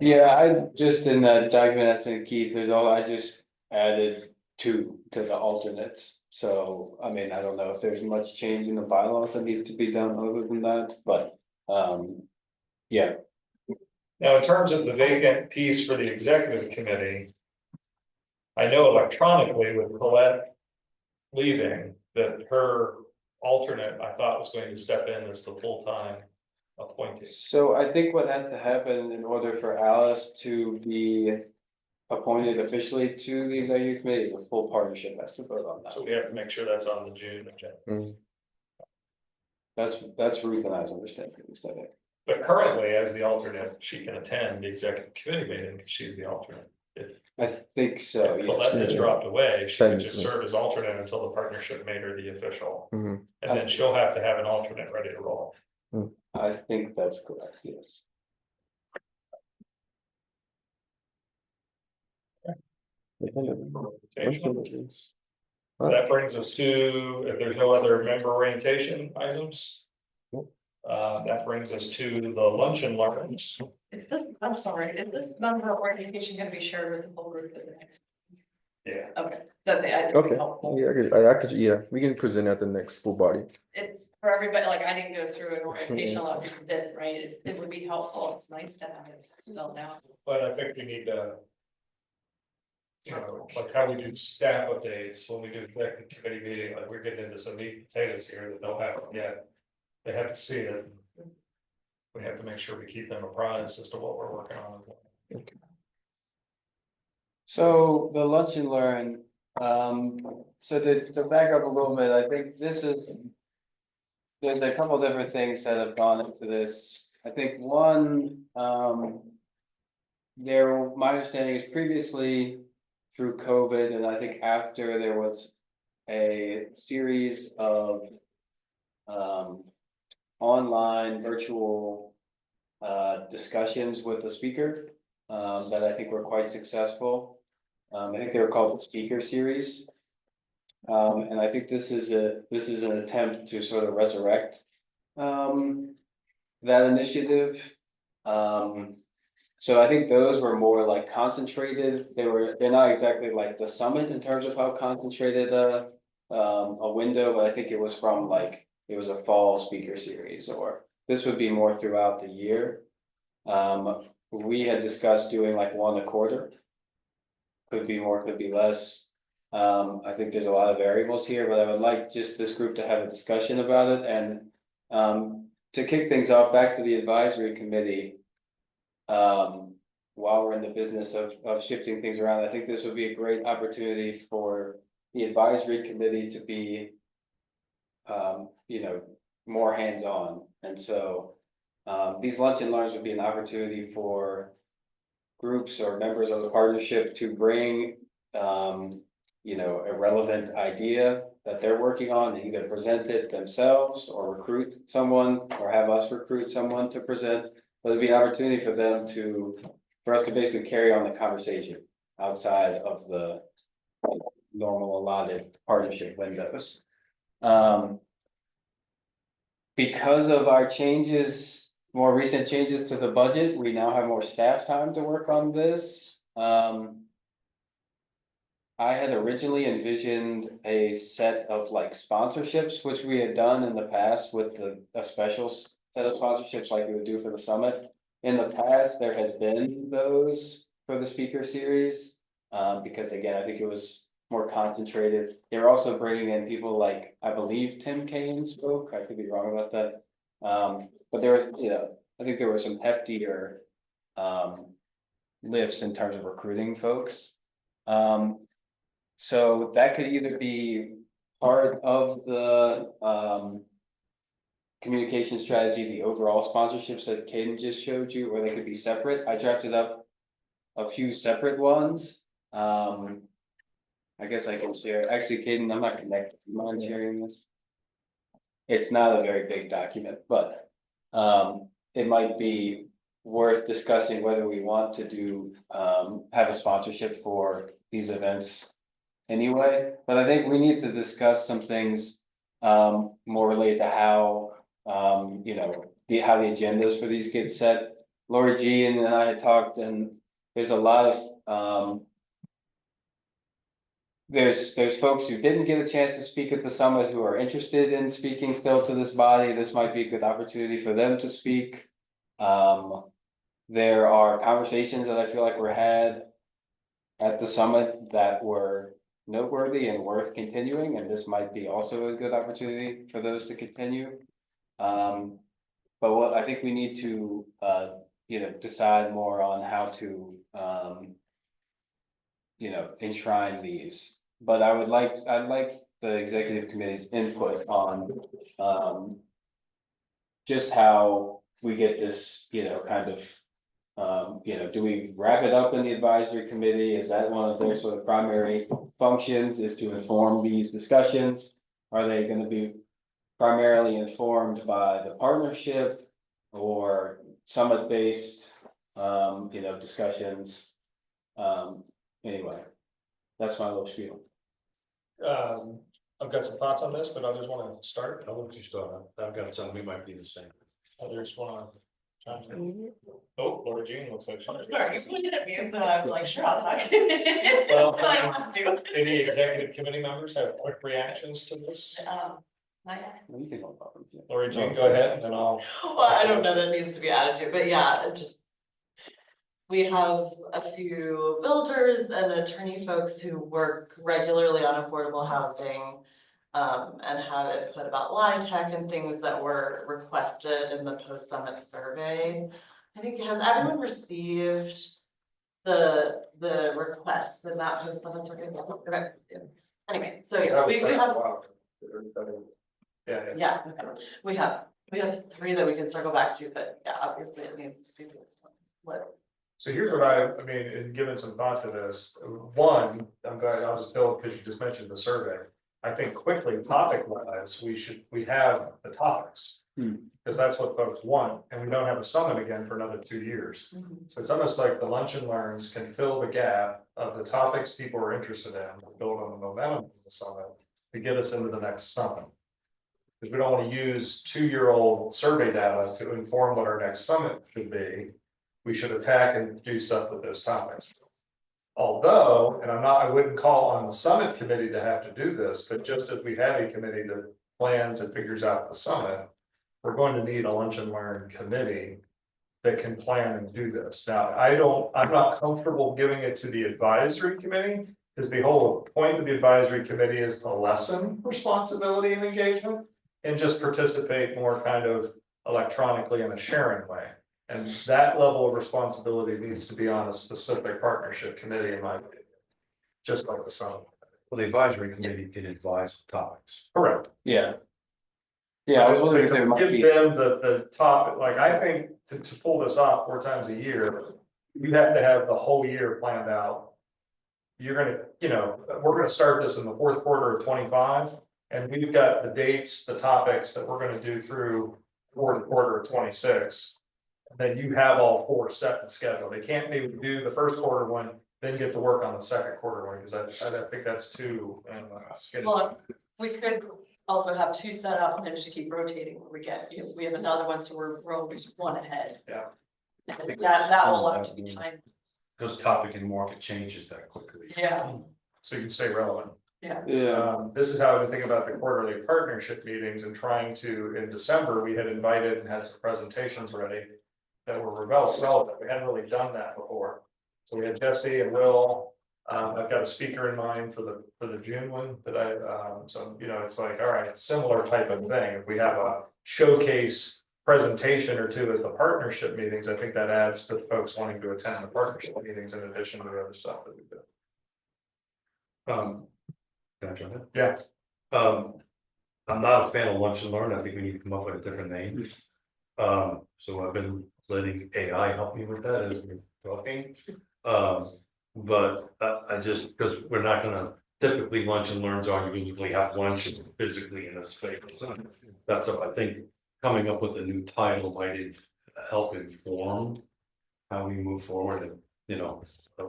yeah, I just in that document I sent Keith, I just added 2 to the alternates. So, I mean, I don't know if there's much change in the bylaws that needs to be done other than that, but, yeah. Now, in terms of the vacant piece for the executive committee. I know electronically with Colette leaving, that her alternate, I thought, was going to step in as the full-time appointee. So I think what has to happen in order for Alice to be appointed officially to the executive committee is a full partnership has to vote on that. So we have to make sure that's on the June agenda. That's Ruth and I's understanding, at least I think. But currently, as the alternate, she can attend the executive committee meeting because she's the alternate. I think so, If yes. Colette has dropped away, she could just Technically. serve as alternate until the partnership made her the official. Mhm. And then she'll have to have an alternate ready to roll. I think that's correct, yes. That brings us to, if there's no other member orientation items. That brings us to the lunch and learns. Is this, I'm sorry, is this member orientation gonna be shared with the whole group at the next? Yeah. Okay, so I think Okay, helpful. yeah, we can present at the next full body. It's for everybody, like I didn't go through an orientation, a lot of people did, right? It would be helpful. It's nice to have it spelled out. But I think we need to. You know, like how we do staff updates, when we do executive committee meeting, like we're getting into some meat and potatoes here that they'll have, they have to see it. We have to make sure we keep them apprised as to what we're working on. So the lunch and learn, so to back up a little bit, I think this is. There's a couple different things that have gone into this. I think one, my understanding is previously through COVID, and I think after there was a series of online virtual discussions with the speaker that I think were quite successful. I think they were called the speaker series. And I think this is an attempt to sort of resurrect that initiative. So I think those were more like concentrated. They're not exactly like the summit in terms of how concentrated a window, but I think it was from like, it was a fall speaker series, or this would be more throughout the year. We had discussed doing like one a quarter. Could be more, could be less. I think there's a lot of variables here, but I would like just this group to have a discussion about it, and to kick things off, back to the advisory committee. While we're in the business of shifting things around, I think this would be a great opportunity for the advisory committee to be, more hands-on. And so, these lunch and learns would be an opportunity for groups or members of the partnership to bring, a relevant idea that they're working on, and either present it themselves or recruit someone, or have us recruit someone to present. But it'd be an opportunity for us to basically carry on the conversation outside of the normal allotted partnership windows. Because of our changes, more recent changes to the budget, we now have more staff time to work on this. I had originally envisioned a set of like sponsorships, which we had done in the past with a special set of sponsorships like we would do for the summit. In the past, there has been those for the speaker series, because again, I think it was more concentrated. They're also bringing in people like, I believe Tim Kaine spoke, I could be wrong about that. But there was, I think there were some heftier lifts in terms of recruiting folks. So that could either be part of the communication strategy, the overall sponsorships that Caden just showed you, or they could be separate. I drafted up a few separate ones. I guess I can share. Actually, Caden, I'm not connected. Do you mind sharing this? It's not a very big document, but it might be worth discussing whether we want to do have a sponsorship for these events anyway. But I think we need to discuss some things more related to how how the agendas for these get set. Lori G and I had talked, and there's a lot of there's folks who didn't get a chance to speak at the summit who are interested in speaking still to this body. This might be a good opportunity for them to speak. There are conversations that I feel like were had at the summit that were noteworthy and worth continuing, and this might be also a good opportunity for those to continue. But what I think we need to decide more on how to enshrine these. But I'd like the executive committee's input on just how we get this, kind of do we wrap it up in the advisory committee? Is that one of their sort of primary functions, is to inform these discussions? Are they going to be primarily informed by the partnership or summit-based, discussions? Anyway, That's my little spiel. I've got some thoughts on this, but I just wanna start. I want to start, I've got some, we might be the same. Others wanna. Oh, Laura Jean looks like. Oh, sorry, you pointed at me, so I'm like, sure, I'll talk. Well, I don't have to. Any executive committee members have quick reactions to this? You can go about it, yeah. Laura Jean, go ahead, and then I'll. Well, I don't know that it needs to be added to, but yeah, it just. We have a few builders and attorney folks who work regularly on affordable housing. And have it put about line tech and things that were requested in the post-summit survey. I think, has everyone received the requests in that post-summit survey? Okay, yeah. Anyway, so yeah, we have. Yeah, Yeah, we have 3 that we can circle back to, but yeah, obviously it needs to be based on what. so here's what I mean, in giving some thought to this, one, I'm glad, I'll just build, because you just mentioned the survey. I think quickly, topic wise, we have the topics. Because that's what folks want, and we don't have a summit again for another 2 years. So it's almost like the lunch and learns can fill the gap of the topics people are interested in, build on the momentum of the summit to get us into the next summit. Because we don't want to use 2-year-old survey data to inform what our next summit should be. We should attack and do stuff with those topics. Although, and I wouldn't call on the summit committee to have to do this, but just as we have a committee that plans and figures out the summit, we're going to need a lunch and learn committee that can plan and do this. Now, I'm not comfortable giving it to the advisory committee, because the whole point of the advisory committee is to lessen responsibility and engagement and just participate more kind of electronically in a sharing way. And that level of responsibility needs to be on a specific partnership committee, in my opinion, just like the summit. Well, the advisory committee can advise topics. Correct. Yeah. Yeah, I was wondering if there might Give be, them the top, like, I think to pull this off 4 times a year, you have to have the whole year planned out. You're gonna, we're gonna start this in the 4th quarter of 25, and we've got the dates, the topics that we're gonna do through 4th quarter of 26. Then you have all 4 set and scheduled. They can't maybe do the 1st quarter one, then get to work on the 2nd quarter one, because I think that's too. Well, we could also have 2 set up and then just keep rotating when we get, we have another one, so we're always 1 ahead. Yeah. That will have to be timed. Because topic and market changes that quickly. Yeah, So you can stay relevant. yeah, This is how I think about the quarterly partnership meetings and trying to, in December, we had invited and had some presentations ready that were relevant. We hadn't really done that before. So we had Jesse and Will. I've got a speaker in mind for the June one that so, it's like, all right, similar type of thing. If we have a showcase presentation or 2 at the partnership meetings, I think that adds to the folks wanting to attend the partnership meetings in addition to the other stuff that we do. Can I jump in? Yeah. I'm not a fan of lunch and learn, I think we need to come up with a different name. So I've been letting AI help me with that as we're talking. But I just, because we're not gonna, typically lunch and learns are you usually have lunch physically in a space. So that's, I think, coming up with a new title might help inform how we move forward and,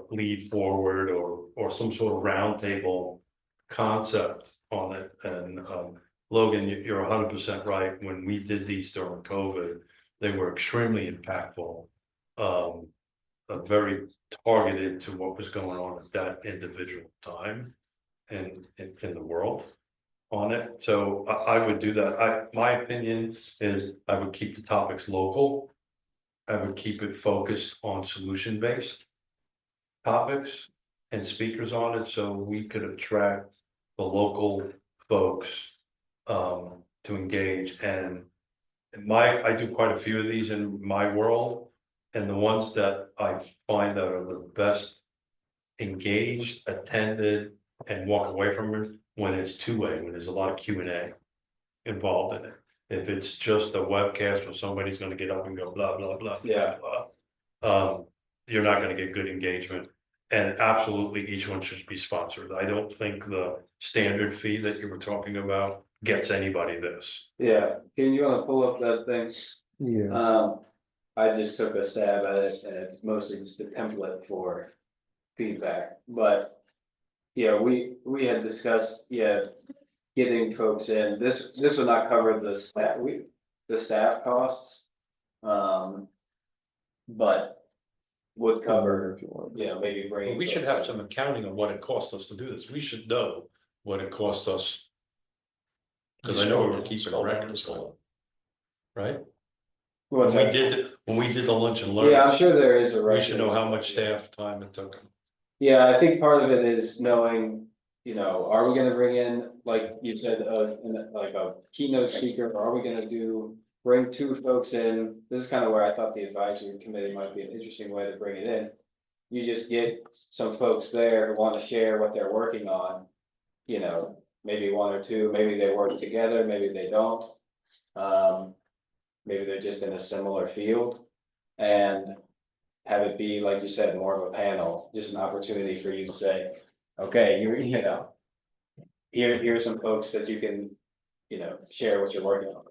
lead forward or some sort of roundtable concept on it. And Logan, you're 100% right. When we did these during COVID, they were extremely impactful, very targeted to what was going on at that individual time and in the world on it. So I would do that. My opinion is I would keep the topics local. I would keep it focused on solution-based topics and speakers on it, so we could attract the local folks to engage. And I do quite a few of these in my world, and the ones that I find that are the best engaged, attended, and walk away from it when it's 2-way, when there's a lot of Q&A involved in it. If it's just a webcast where somebody's gonna get up and go blah, blah, blah, Yeah. blah, you're not gonna get good engagement. And absolutely, each one should be sponsored. I don't think the standard fee that you were talking about gets anybody this. yeah. Can you wanna pull up that thing? Yeah, I just took a stab at it and it's mostly just a template for feedback, but. Yeah, we had discussed, getting folks in, this would not cover the staff costs. But would cover, If you want. maybe But bringing. we should folks have in. some accounting of what it costs us to do this. We should know what it costs us. Cause I know we were keeping records going. Right? What's When that? when we did the lunch and learn. Yeah, I'm sure there is a We record. should know how much staff time it took. Yeah, I think part of it is knowing, are we gonna bring in, like you said, like a keynote speaker, or are we gonna bring two folks in? This is kind of where I thought the advisory committee might be an interesting way to bring it in. You just get some folks there who wanna share what they're working on. Maybe one or two, maybe they work together, maybe they don't. Maybe they're just in a similar field. And have it be, like you said, more of a panel, just an opportunity for you to say, okay, here's some folks that you can, share what you're working on.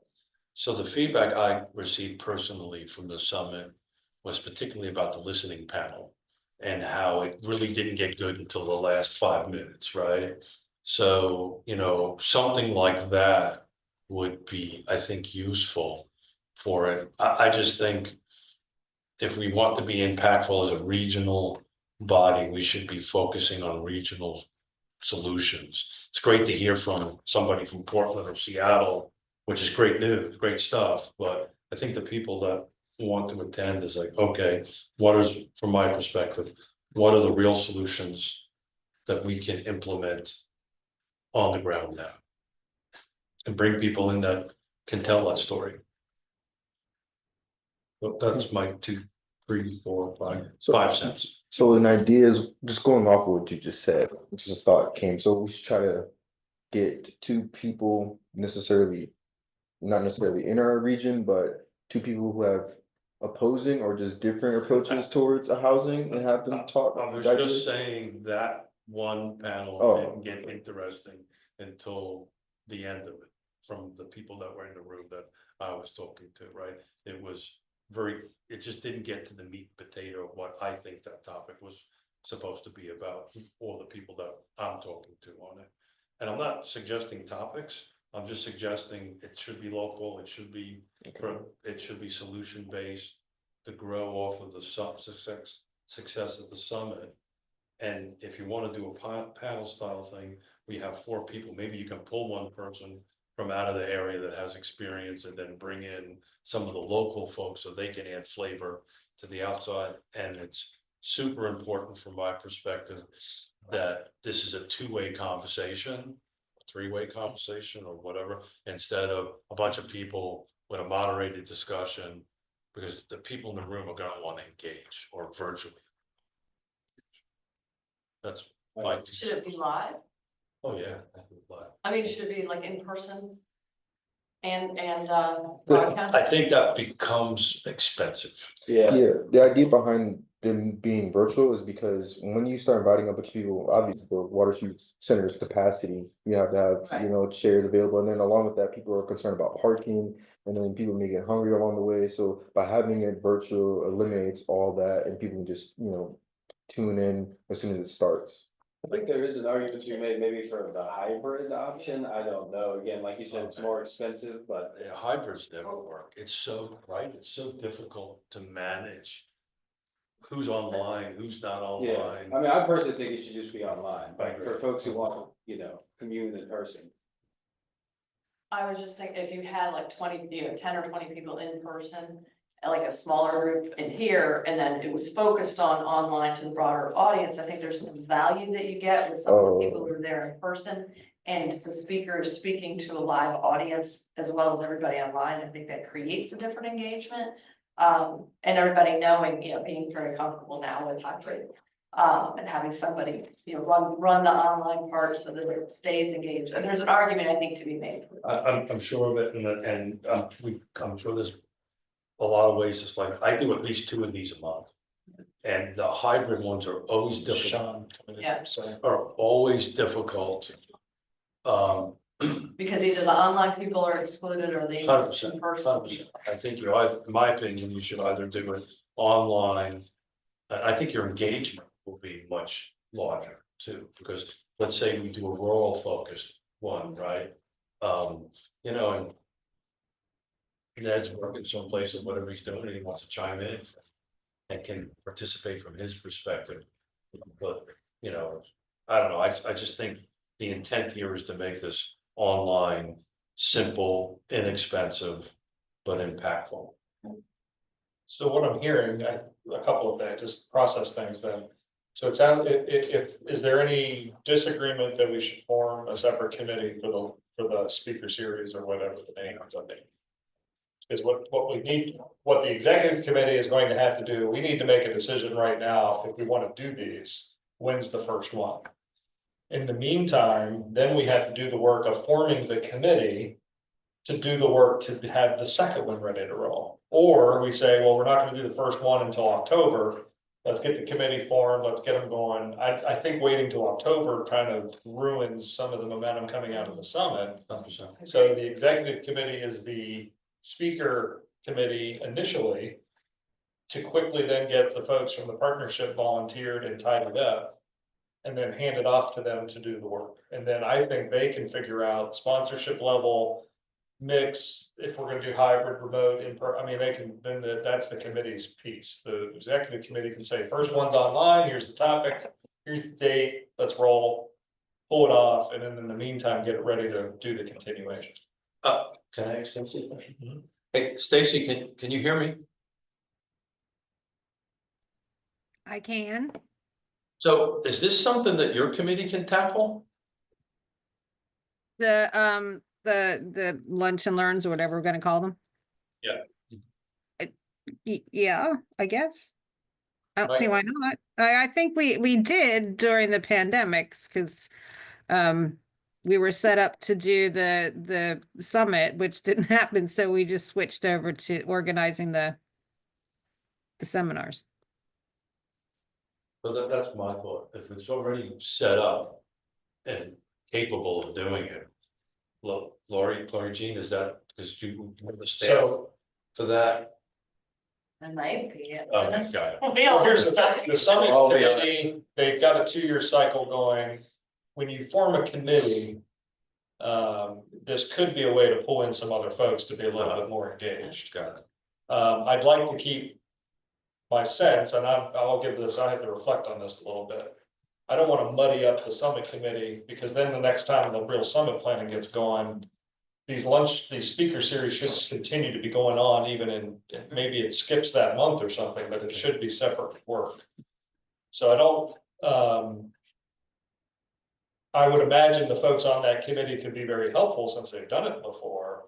So the feedback I received personally from the summit was particularly about the listening panel. And how it really didn't get good until the last 5 minutes, right? So, something like that would be, I think, useful for it. I just think if we want to be impactful as a regional body, we should be focusing on regional solutions. It's great to hear from somebody from Portland or Seattle, which is great news, great stuff, but I think the people that want to attend is like, okay, what is, from my perspective, what are the real solutions that we can implement on the ground now? And bring people in that can tell that story. But that's my 2, 3, 4, 5 cents. So an idea is just going off of what you just said, which is a thought came. So we should try to get two people not necessarily in our region, but two people who have opposing or just different approaches towards a housing and have them talk. I was ideas. just saying that one panel Oh. didn't get interesting until the end of it. From the people that were in the room that I was talking to, right? It just didn't get to the meat and potato of what I think that topic was supposed to be about, or the people that I'm talking to on it. And I'm not suggesting topics, I'm just suggesting it should be local, it should be solution based to grow off of the success of the summit. And if you want to do a panel style thing, we have 4 people, maybe you can pull one person from out of the area that has experience and then bring in some of the local folks so they can add flavor to the outside. And it's super important from my perspective that this is a 2-way conversation, 3-way conversation or whatever, instead of a bunch of people with a moderated discussion, because the people in the room are gonna want to engage, or virtually. That's my. Should it be live? Oh, yeah. I think live. I mean, should it be like in person? And broadcast? I think that becomes expensive. Yeah, Yeah, the idea behind them being virtual is because when you start inviting a bunch of people, obviously the Water Street Center's capacity, you have to have, chairs available. And then along with that, people are concerned about parking, and then people may get hungry along the way. So by having it virtual eliminates all that, and people can just, tune in as soon as it starts. I think there is an argument to be made maybe for the hybrid option. I don't know. Again, like you said, it's more expensive, but. Yeah, hybrids never work. It's so, right, it's so difficult to manage. Who's online, who's not Yeah, online. I mean, I personally think it should just be online, I like agree. for folks who want, commune in person. I was just thinking, if you had like 20, 10 or 20 people in person, like a smaller group in here, and then it was focused on online to the broader audience, I think there's some value that you get with some of the people who are there in person. And the speaker is speaking to a live audience as well as everybody online. I think that creates a different engagement. And everybody knowing, being very comfortable now with hybrid. And having somebody, run the online part so that it stays engaged. And there's an argument, I think, to be made. I'm sure of it, and I'm sure there's a lot of ways. It's like, I do at least 2 of these a month. And the hybrid ones are always difficult. Yeah. Are always difficult. Because either the online people are excluded or they 100%, in person. 100%. I think in my opinion, you should either do it online. I think your engagement will be much larger too, because let's say we do a rural focused one, right? You know, and Ned's working someplace or whatever he's doing, and he wants to chime in and can participate from his perspective. But, you know, I don't know, I just think the intent here is to make this online, simple, inexpensive, but impactful. So what I'm hearing, a couple of things, just process things then. So it sounds, if, is there any disagreement that we should form a separate committee for the speaker series or whatever the name is, I think? Is what we need, what the executive committee is going to have to do, we need to make a decision right now, if we want to do these, when's the first one? In the meantime, then we have to do the work of forming the committee to do the work to have the second one ready to roll. Or we say, well, we're not gonna do the first one until October. Let's get the committee formed, let's get them going. I think waiting till October kind of ruins some of the momentum coming out of the summit. 100%. So the executive committee is the speaker committee initially to quickly then get the folks from the partnership volunteered and tidied up and then hand it off to them to do the work. And then I think they can figure out sponsorship level, mix, if we're gonna do hybrid, remote, I mean, they can, then that's the committee's piece. The executive committee can say, first one's online, here's the topic, here's the date, let's roll, pull it off, and then in the meantime, get it ready to do the continuation. Can I ask Stacy a question? Hey, Stacy, can you hear me? I can. So is this something that your committee can tackle? The lunch and learns or whatever we're gonna call them. Yeah. Yeah, I guess. I don't see why not. I think we did during the pandemics because we were set up to do the summit, which didn't happen, so we just switched over to organizing the seminars. So that's my thought. If it's already set up and capable of doing it. Look, Lori Jean, is that, because you have the staff So for that? I might be, yeah. Oh, got it. well, here's the summit Oh, yeah. committee, they've got a 2-year cycle going. When you form a committee, this could be a way to pull in some other folks to be a little bit more engaged. Got it. I'd like to keep my sense, and I'll give this, I have to reflect on this a little bit. I don't want to muddy up the summit committee, because then the next time the real summit planning gets going, these speaker series should continue to be going on, even in, maybe it skips that month or something, but it should be separate work. So I don't, I would imagine the folks on that committee could be very helpful since they've done it before.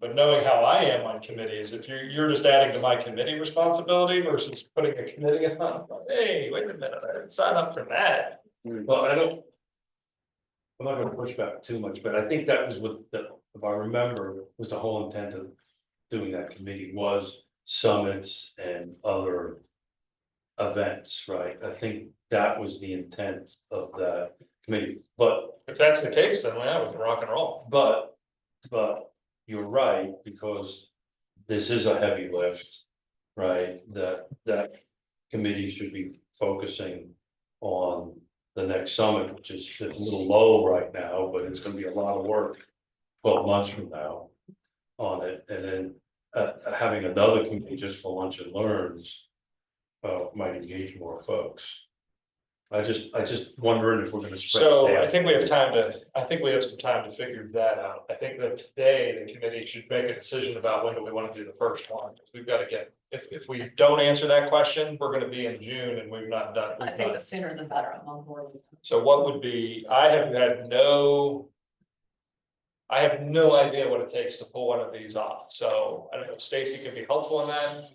But knowing how I am on committees, if you're just adding to my committee responsibility versus putting a committee on, hey, wait a minute, I didn't sign up for that. Well, I'm not gonna push back too much, but I think that was what if I remember, was the whole intent of doing that committee was summits and other events, right? I think that was the intent of that committee, but If that's the case, then yeah, we can rock and roll. But you're right, because this is a heavy lift, right? That committee should be focusing on the next summit, which is it's a little low right now, but it's gonna be a lot of work 12 months from now on it, and then having another committee just for lunch and learns might engage more folks. I just wondering if we're gonna spread. So staff. I think we have some time to figure that out. I think that today the committee should make a decision about when do we want to do the first one. We've got to get, if we don't answer that question, we're gonna be in June and we've not done. I think the sooner the better, I'm on board with that. So what would be, I have no idea what it takes to pull one of these off. So I don't know if Stacy can be helpful in that.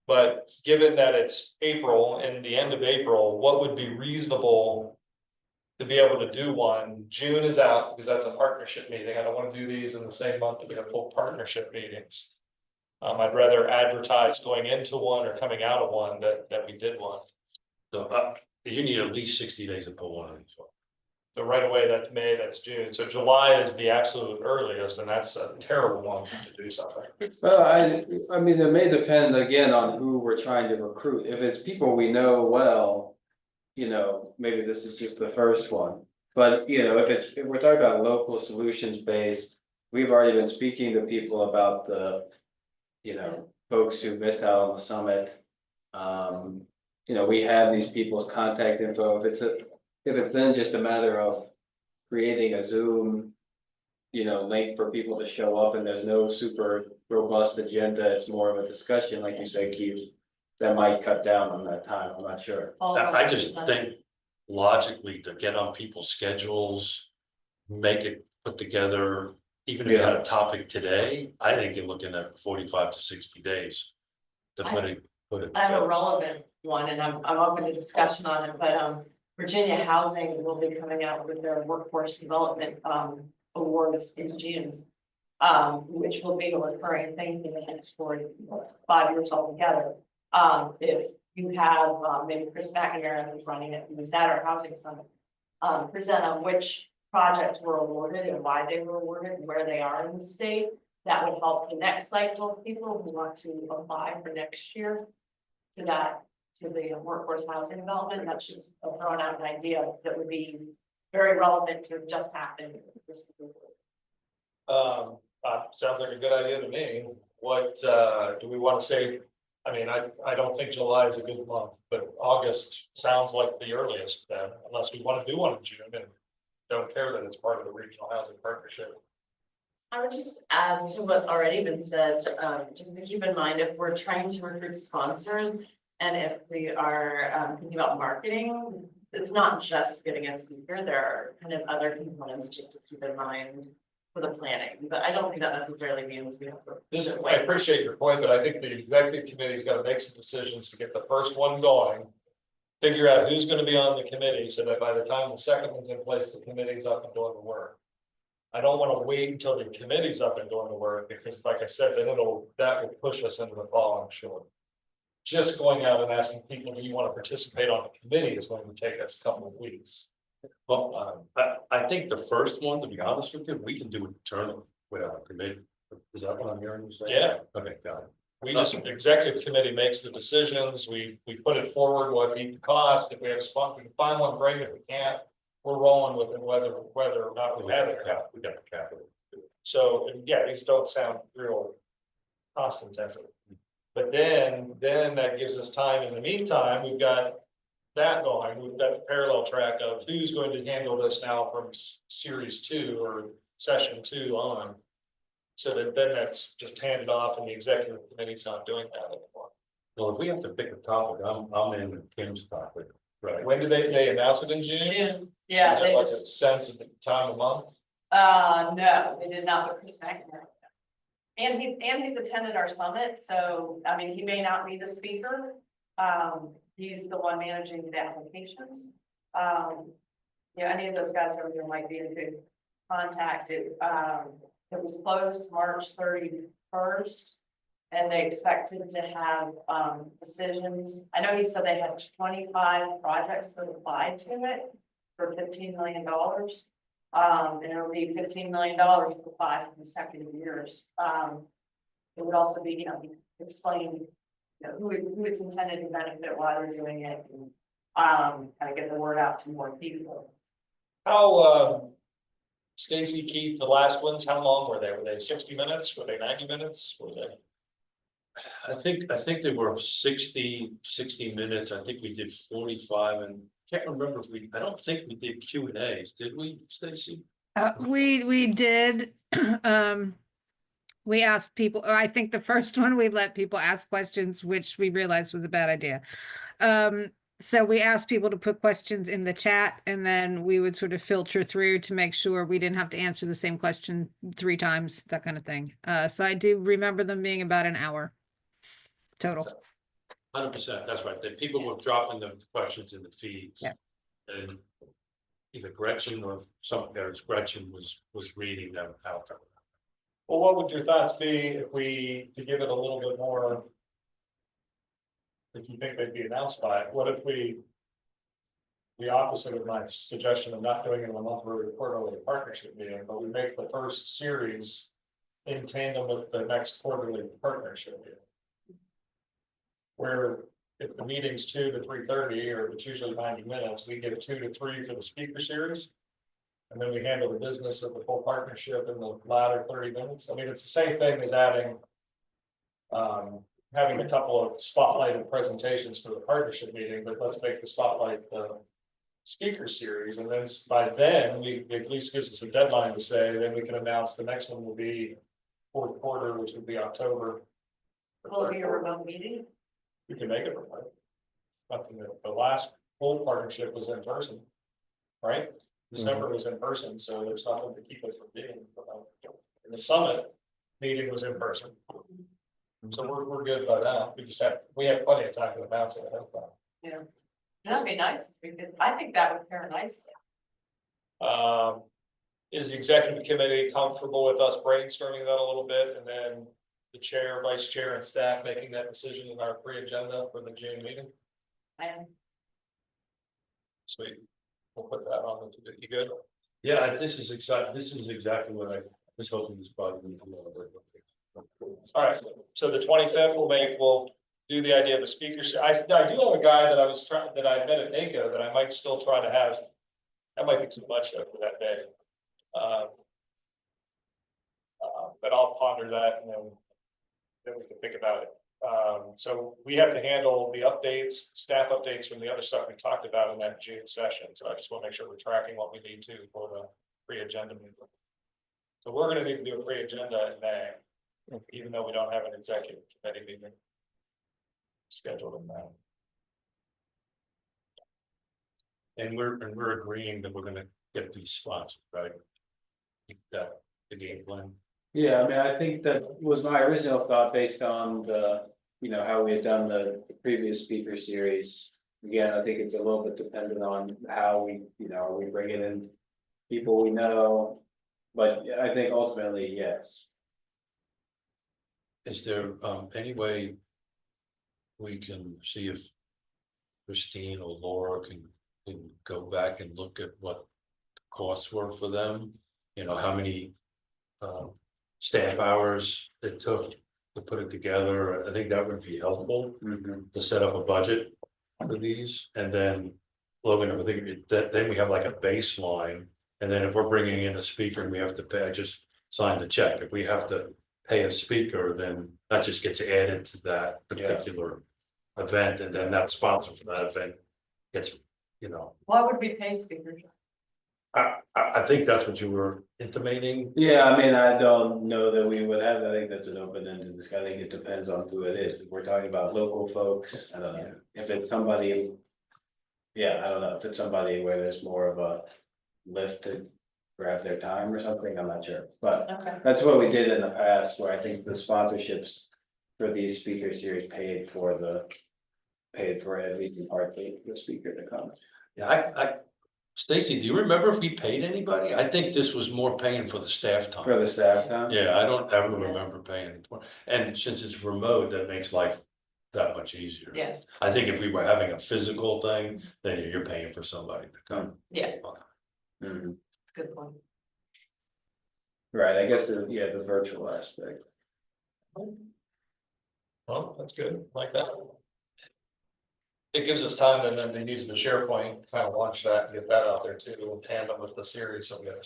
But given that it's April and the end of April, what would be reasonable to be able to do one? June is out because that's a partnership meeting. I don't want to do these in the same month that we have full partnership meetings. I'd rather advertise going into one or coming out of one that we did one. So you need at least 60 days to pull one of these off. So right away, that's May, that's June. So July is the absolute earliest, and that's a terrible one to do something. Well, I mean, it may depend again on who we're trying to recruit. If it's people we know well, you know, maybe this is just the first one. But, you know, if we're talking about local solutions based, we've already been speaking to people about the, you know, folks who missed out on the summit. You know, we have these people's contact info. If it's then just a matter of creating a Zoom, you know, link for people to show up and there's no super robust agenda, it's more of a discussion, like you say, Keith, that might cut down on that time. I'm not sure. I just think logically to get on people's schedules, make it put together, even if you had a topic today, I think you're looking at 45 to 60 days. To put it I have a together. relevant one and I'm open to discussion on it, but Virginia Housing will be coming out with their workforce development awards in June. Which will be a recurring thing in the next 5 years altogether. If you have maybe Chris McNamara, who's running it, who's at our housing summit, present on which projects were awarded and why they were awarded and where they are in the state. That would help the next cycle of people who want to apply for next year to the workforce housing development. That's just throwing out an idea that would be very relevant to just happen. Sounds like a good idea to me. What, do we want to say? I mean, I don't think July is a good month, but August sounds like the earliest then, unless we want to do one in June and don't care that it's part of the regional housing partnership. I would just add to what's already been said, just to keep in mind, if we're trying to recruit sponsors and if we are thinking about marketing, it's not just getting a speaker, there are kind of other components just to keep in mind for the planning, but I don't think that necessarily means we have to. I appreciate your point, but I think the executive committee's got to make some decisions to get the first one going. Figure out who's going to be on the committee so that by the time the second one's in place, the committee's up and doing the work. I don't want to wait until the committee's up and doing the work because like I said, then that will push us into the fall, I'm sure. Just going out and asking people, do you want to participate on the committee is going to take us a couple of weeks. Well, I think the first one, to be honest with you, we can do it internally without a committee. Is that what I'm hearing you say? Yeah. Okay, got it. We just, the executive committee makes the decisions, we put it forward, what the cost, if we have spot, we can find one, great, if we can't, we're rolling with it, whether or not we have it. We got the capital. So, yeah, these don't sound real cost intensive. But then that gives us time, in the meantime, we've got that going, we've got the parallel track of who's going to handle this now from series 2 or session 2 on. So that then that's just handed off and the executive committee's not doing that anymore. Well, if we have to pick a topic, I'm in with Kim's topic, right? When do they announce it in June? June, yeah, they Like just, a sense of the time of month? no, they did not, but Chris McNamara. And he's attended our summit, so, I mean, he may not be the speaker. He's the one managing the applications. Yeah, any of those guys over there might be a good contact. It was closed March 31st. And they expected to have, decisions. I know he said they had 25 projects that applied to it for $15 million. And it'll be $15 million for 5 consecutive years. It would also be, explain, who it's intended to benefit while they're doing it, and kind of get the word out to more people. How, Stacy, Keith, the last ones, how long were they? Were they 60 minutes? Were they 90 minutes? Were they? I think they were 60 minutes. I think we did 45 and can't remember if I don't think we did Q&As, did we, Stacy? We did, we asked people, I think the first one, we let people ask questions, which we realized was a bad idea. So we asked people to put questions in the chat and then we would sort of filter through to make sure we didn't have to answer the same question 3 times, that kind of thing. So I do remember them being about an hour total. 100%, that's right. The people were dropping the questions in the feeds. Yeah. And either Gretchen or Gretchen was reading them out. Well, what would your thoughts be if to give it a little bit more? If you think they'd be announced by it, what if the opposite of my suggestion of not doing it in a monthly or quarterly partnership meeting, but we make the first series in tandem with the next quarterly partnership meeting? Where if the meeting's 2 to 3:30, or if it's usually 90 minutes, we give 2 to 3 for the speaker series. And then we handle the business of the full partnership in the latter 30 minutes. I mean, it's the same thing as adding. Having a couple of spotlighted presentations for the partnership meeting, but let's make the spotlight the speaker series, and then by then, we at least gives us a deadline to say, then we can announce the next one will be fourth quarter, which would be October. Will it be a remote meeting? We can make it remote. Nothing that the last full partnership was in person, right? December was in person, so there's nothing to keep us from being remote. And the summit meeting was in person. So we're good by that. We have plenty of time to announce it ahead of time. Yeah. That'd be nice, because I think that would pair nicely. Is the executive committee comfortable with us brainstorming that a little bit, and then the chair, vice chair, and staff making that decision in our pre-agenda for the June meeting? I am. Sweet. We'll put that on. You good? Yeah, this is exactly what I was hoping was probably. All right, so the 25th we'll do the idea of a speaker. I do have a guy that I met at NACO that I might still try to have. That might be too much though for that day. But I'll ponder that, and then we can think about it. So we have to handle the updates, staff updates from the other stuff we talked about in that June session. So I just want to make sure we're tracking what we need to for the pre-agenda meeting. So we're going to need to do a pre-agenda in May, even though we don't have an executive committee meeting scheduled in May. And we're agreeing that we're gonna get these spots, right? That the game plan. Yeah, I mean, I think that was my original thought based on the, how we had done the previous speaker series. Again, I think it's a little bit dependent on how we, are we bringing in people we know? But I think ultimately, yes. Is there any way we can see if Christine or Laura can go back and look at what the costs were for them? How many staff hours it took to put it together. I think that would be helpful to set up a budget for these. And then Logan, I think that then we have like a baseline. And then if we're bringing in a speaker and we have to pay, I just sign the check. If we have to pay a speaker, then that just gets added to that particular event, and then that sponsor for that event gets, Why would we pay speakers? I think that's what you were intimating. Yeah, I mean, I don't know that we would have, I think that's an open-ended discussion. I think it depends on who it is. If we're talking about local folks, I don't know. If it's somebody. Yeah, I don't know, if it's somebody where there's more of a lift to grab their time or something, I'm not sure, but Okay. that's what we did in the past, where I think the sponsorships. For these speaker series paid for at least in part the speaker to come. Yeah, Stacy, do you remember if we paid anybody? I think this was more paying for the staff time. For the staff time? Yeah, I don't ever remember paying. And since it's remote, that makes life that much easier. Yeah. I think if we were having a physical thing, then you're paying for somebody to come. Yeah. Mhm. That's a good point. Right, I guess the virtual aspect. Well, that's good, like that. It gives us time, and then they use the SharePoint, kind of launch that and get that out there too, in tandem with the series, so we have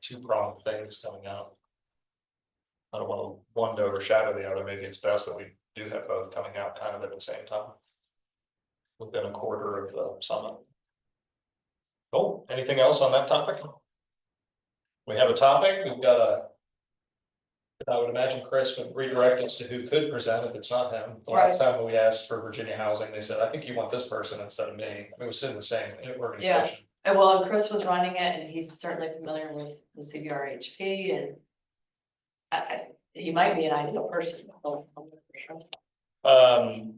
two-pronged things coming out. I don't want one to overshadow the other, maybe it's best that we do have both coming out kind of at the same time. Within a quarter of the summit. Cool, anything else on that topic? We have a topic, we've got I would imagine Chris would redirect us to who could present if it's not him. The last time we asked for Virginia Housing, they said, I think you want this person instead of me. It was in the same organization. And well, Chris was running it, and he's certainly familiar with the RHP, and he might be an ideal person. Well,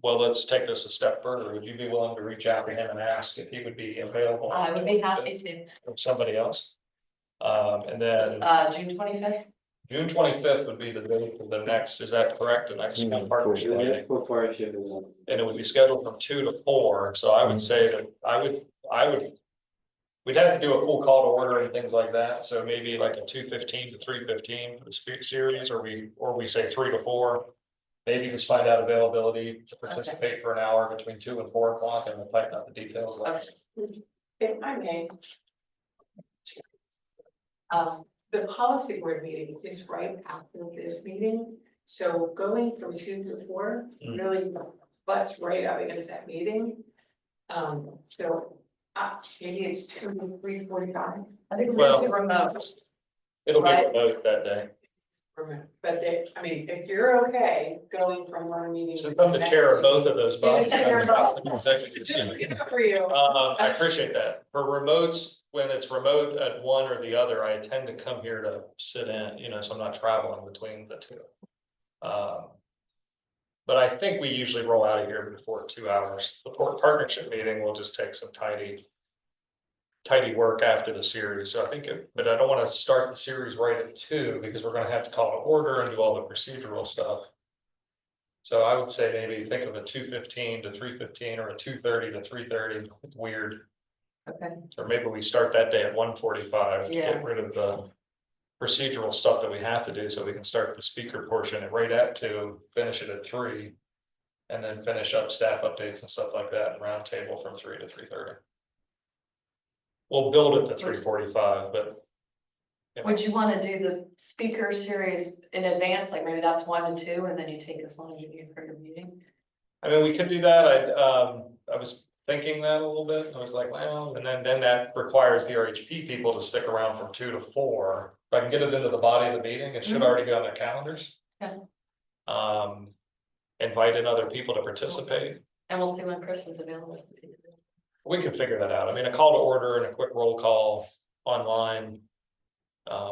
let's take this a step further. Would you be willing to reach out to him and ask if he would be available? I would be happy to. From somebody else. And then June 25th. June 25th would be the date for the next, is that correct? The next partnership meeting? Partnership. And it would be scheduled from 2 to 4, so I would say that we'd have to do a full call to order and things like that, so maybe like a 2:15 to 3:15 for the series, or we say 3 to 4. maybe just find out availability to participate for an hour between 2 and 4 o'clock, and we'll tighten up the details. If I may. The policy board meeting is right after this meeting, so going from 2 to 4 really butts right up against that meeting. So maybe it's 2 to 3:45. I think we Well- have to remote. It'll be Right. remote that day. But I mean, if you're okay going from one meeting. Since I'm the chair of both of those bodies. You're the chair of both. I'm executive Just assistant. looking out for you. I appreciate that. For remotes, when it's remote at one or the other, I tend to come here to sit in, so I'm not traveling between the two. But I think we usually roll out of here before 2 hours. The partnership meeting will just take some tidy work after the series. So I think, but I don't want to start the series right at 2 because we're going to have to call to order and do all the procedural stuff. So I would say maybe think of a 2:15 to 3:15 or a 2:30 to 3:30. It's weird. Okay. Or maybe we start that day at 1:45 to Yeah. get rid of the procedural stuff that we have to do, so we can start the speaker portion at right at 2, finish it at 3. And then finish up staff updates and stuff like that, and roundtable from 3 to 3:30. We'll build it to 3:45, but. Would you want to do the speaker series in advance, like maybe that's 1 to 2, and then you take as long as you need for your meeting? I mean, we could do that. I was thinking that a little bit. I was like, well, and then that requires the RHP people to stick around from 2 to 4. If I can get it into the body of the meeting, it should already be on their calendars. Yeah. Invite in other people to participate. And we'll see when Chris is available. We can figure that out. I mean, a call to order and a quick roll call online.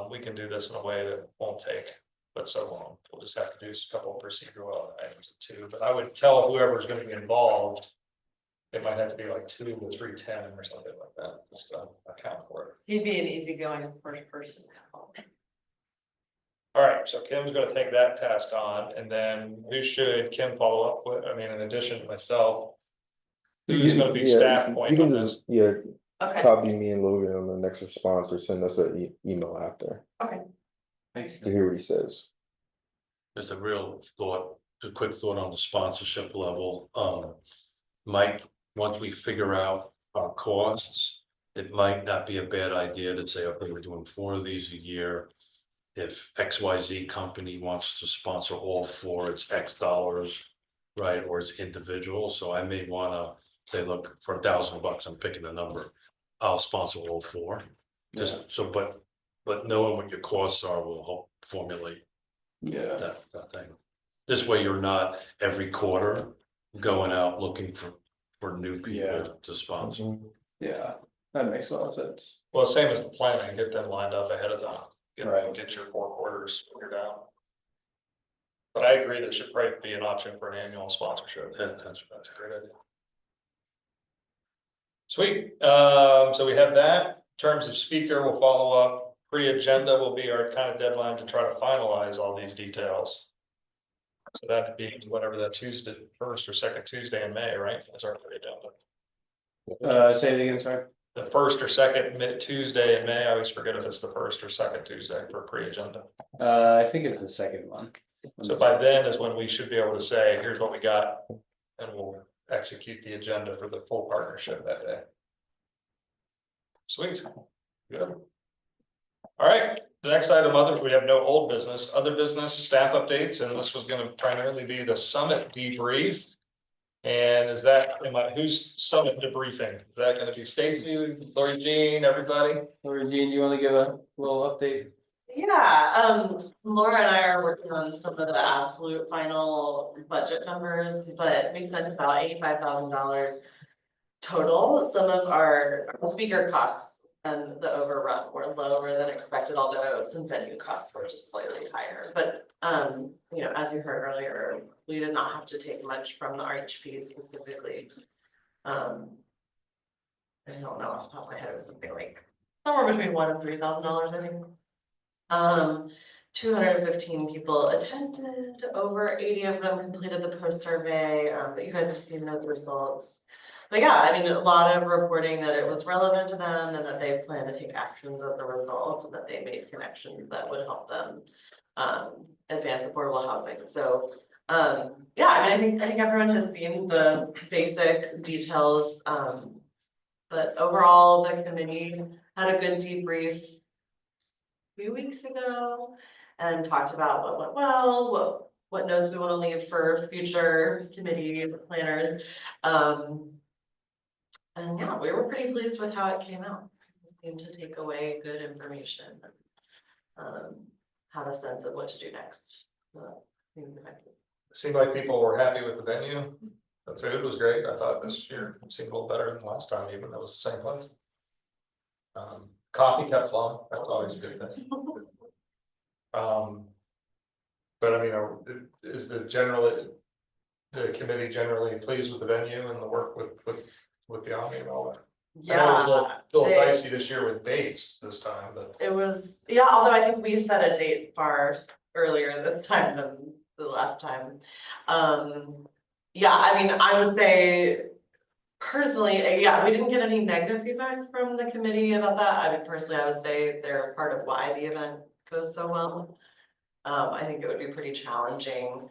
We can do this in a way that won't take but so long. We'll just have to do a couple of procedural items too, but I would tell whoever's gonna be involved. It might have to be like 2 to 3:10 or something like that, just to account for it. He'd be an easygoing first person. All right, so Kim's gonna take that task on, and then who should Kim follow up with? I mean, in addition to myself. Who's gonna be staff point You on can this? just, yeah, Okay, copy me and Logan on the next response or send us an email after okay. to hear what he says. Just a real thought, a quick thought on the sponsorship level. Mike, once we figure out our costs, it might not be a bad idea to say, okay, we're doing 4 of these a year. If XYZ company wants to sponsor all 4, it's X dollars, right? Or it's individual. So I may wanna say, look, for $1,000, I'm picking a number. I'll sponsor all 4. Just so, but knowing what your costs are will help formulate Yeah, that thing. This way you're not every quarter going out looking for new Yeah. people to sponsor. Mhm. yeah, that makes a lot of sense. Well, same as the planning, get them lined up ahead of time. Right. Get your 4 quarters figured out. But I agree, there should probably be an option for an annual sponsorship. And That's a great idea. Sweet, so we have that. In terms of speaker, we'll follow up. Pre-agenda will be our kind of deadline to try to finalize all these details. So that'd be whatever that Tuesday, first or second Tuesday in May, right? That's our pre-agenda. Say it again, sorry. The first or second Tuesday in May, I always forget if it's the first or second Tuesday for pre-agenda. I think it's the second one. So by then is when we should be able to say, here's what we got, and we'll execute the agenda for the full partnership that day. Sweet, good. All right, the next item, we have no old business, other business, staff updates, and this was gonna primarily be the summit debrief. And is that, who's summit debriefing? Is that gonna be Stacy, Lori Jean, everybody? Laura Jean, do you want to give a little update? Yeah, Laura and I are working on some of the absolute final budget numbers, but we spent about $85,000 total. Some of our speaker costs and the overrun were lower than expected, although some venue costs were just slightly higher. But, as you heard earlier, we did not have to take much from the RHP specifically. I don't know off the top of my head, it was something like somewhere between $1,000 and $3,000, I think. 215 people attended, over 80 of them completed the post survey, but you guys have seen those results. But yeah, I mean, a lot of reporting that it was relevant to them and that they plan to take actions as a result, and that they made connections that would help them advance affordable housing. So Yeah, I mean, I think everyone has seen the basic details, but overall, the committee had a good debrief a few weeks ago and talked about what went well, what notes we want to leave for future committee planners. And yeah, we were pretty pleased with how it came out. It seemed to take away good information. Have a sense of what to do next. Things effective. Seemed like people were happy with the venue. The food was great. I thought this year seemed a little better than last time, even though it was the same place. Coffee kept flowing. That's always a good thing. But I mean, is the committee generally pleased with the venue and the work with the Omni and all that? I know it was a little they- dicey this year with dates this time, but It was, yeah, although I think we set a date far earlier this time than the last time. Yeah, I mean, I would say personally, yeah, we didn't get any negative feedback from the committee about that. I mean, personally, I would say they're part of why the event goes so well. I think it would be pretty challenging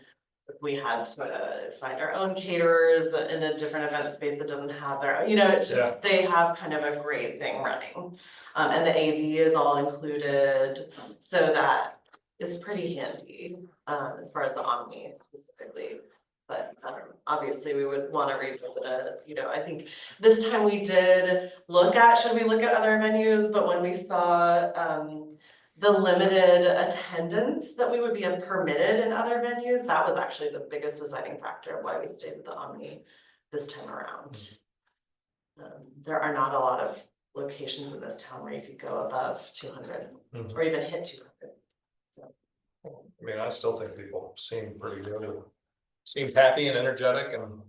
if we had to find our own caterers in a different event space that doesn't have their, you know, it's just, Yeah. they have kind of a great thing running. And the AV is all included, so that is pretty handy, as far as the Omni specifically. But obviously, we would want to revisit it, you know, I think this time we did should we look at other venues, but when we saw the limited attendance that we would be permitted in other venues, that was actually the biggest deciding factor of why we stayed with the Omni this time around. There are not a lot of locations in this town where you could go above 200 or even hit 200. I mean, I still think people seem pretty good. Seemed happy and energetic, and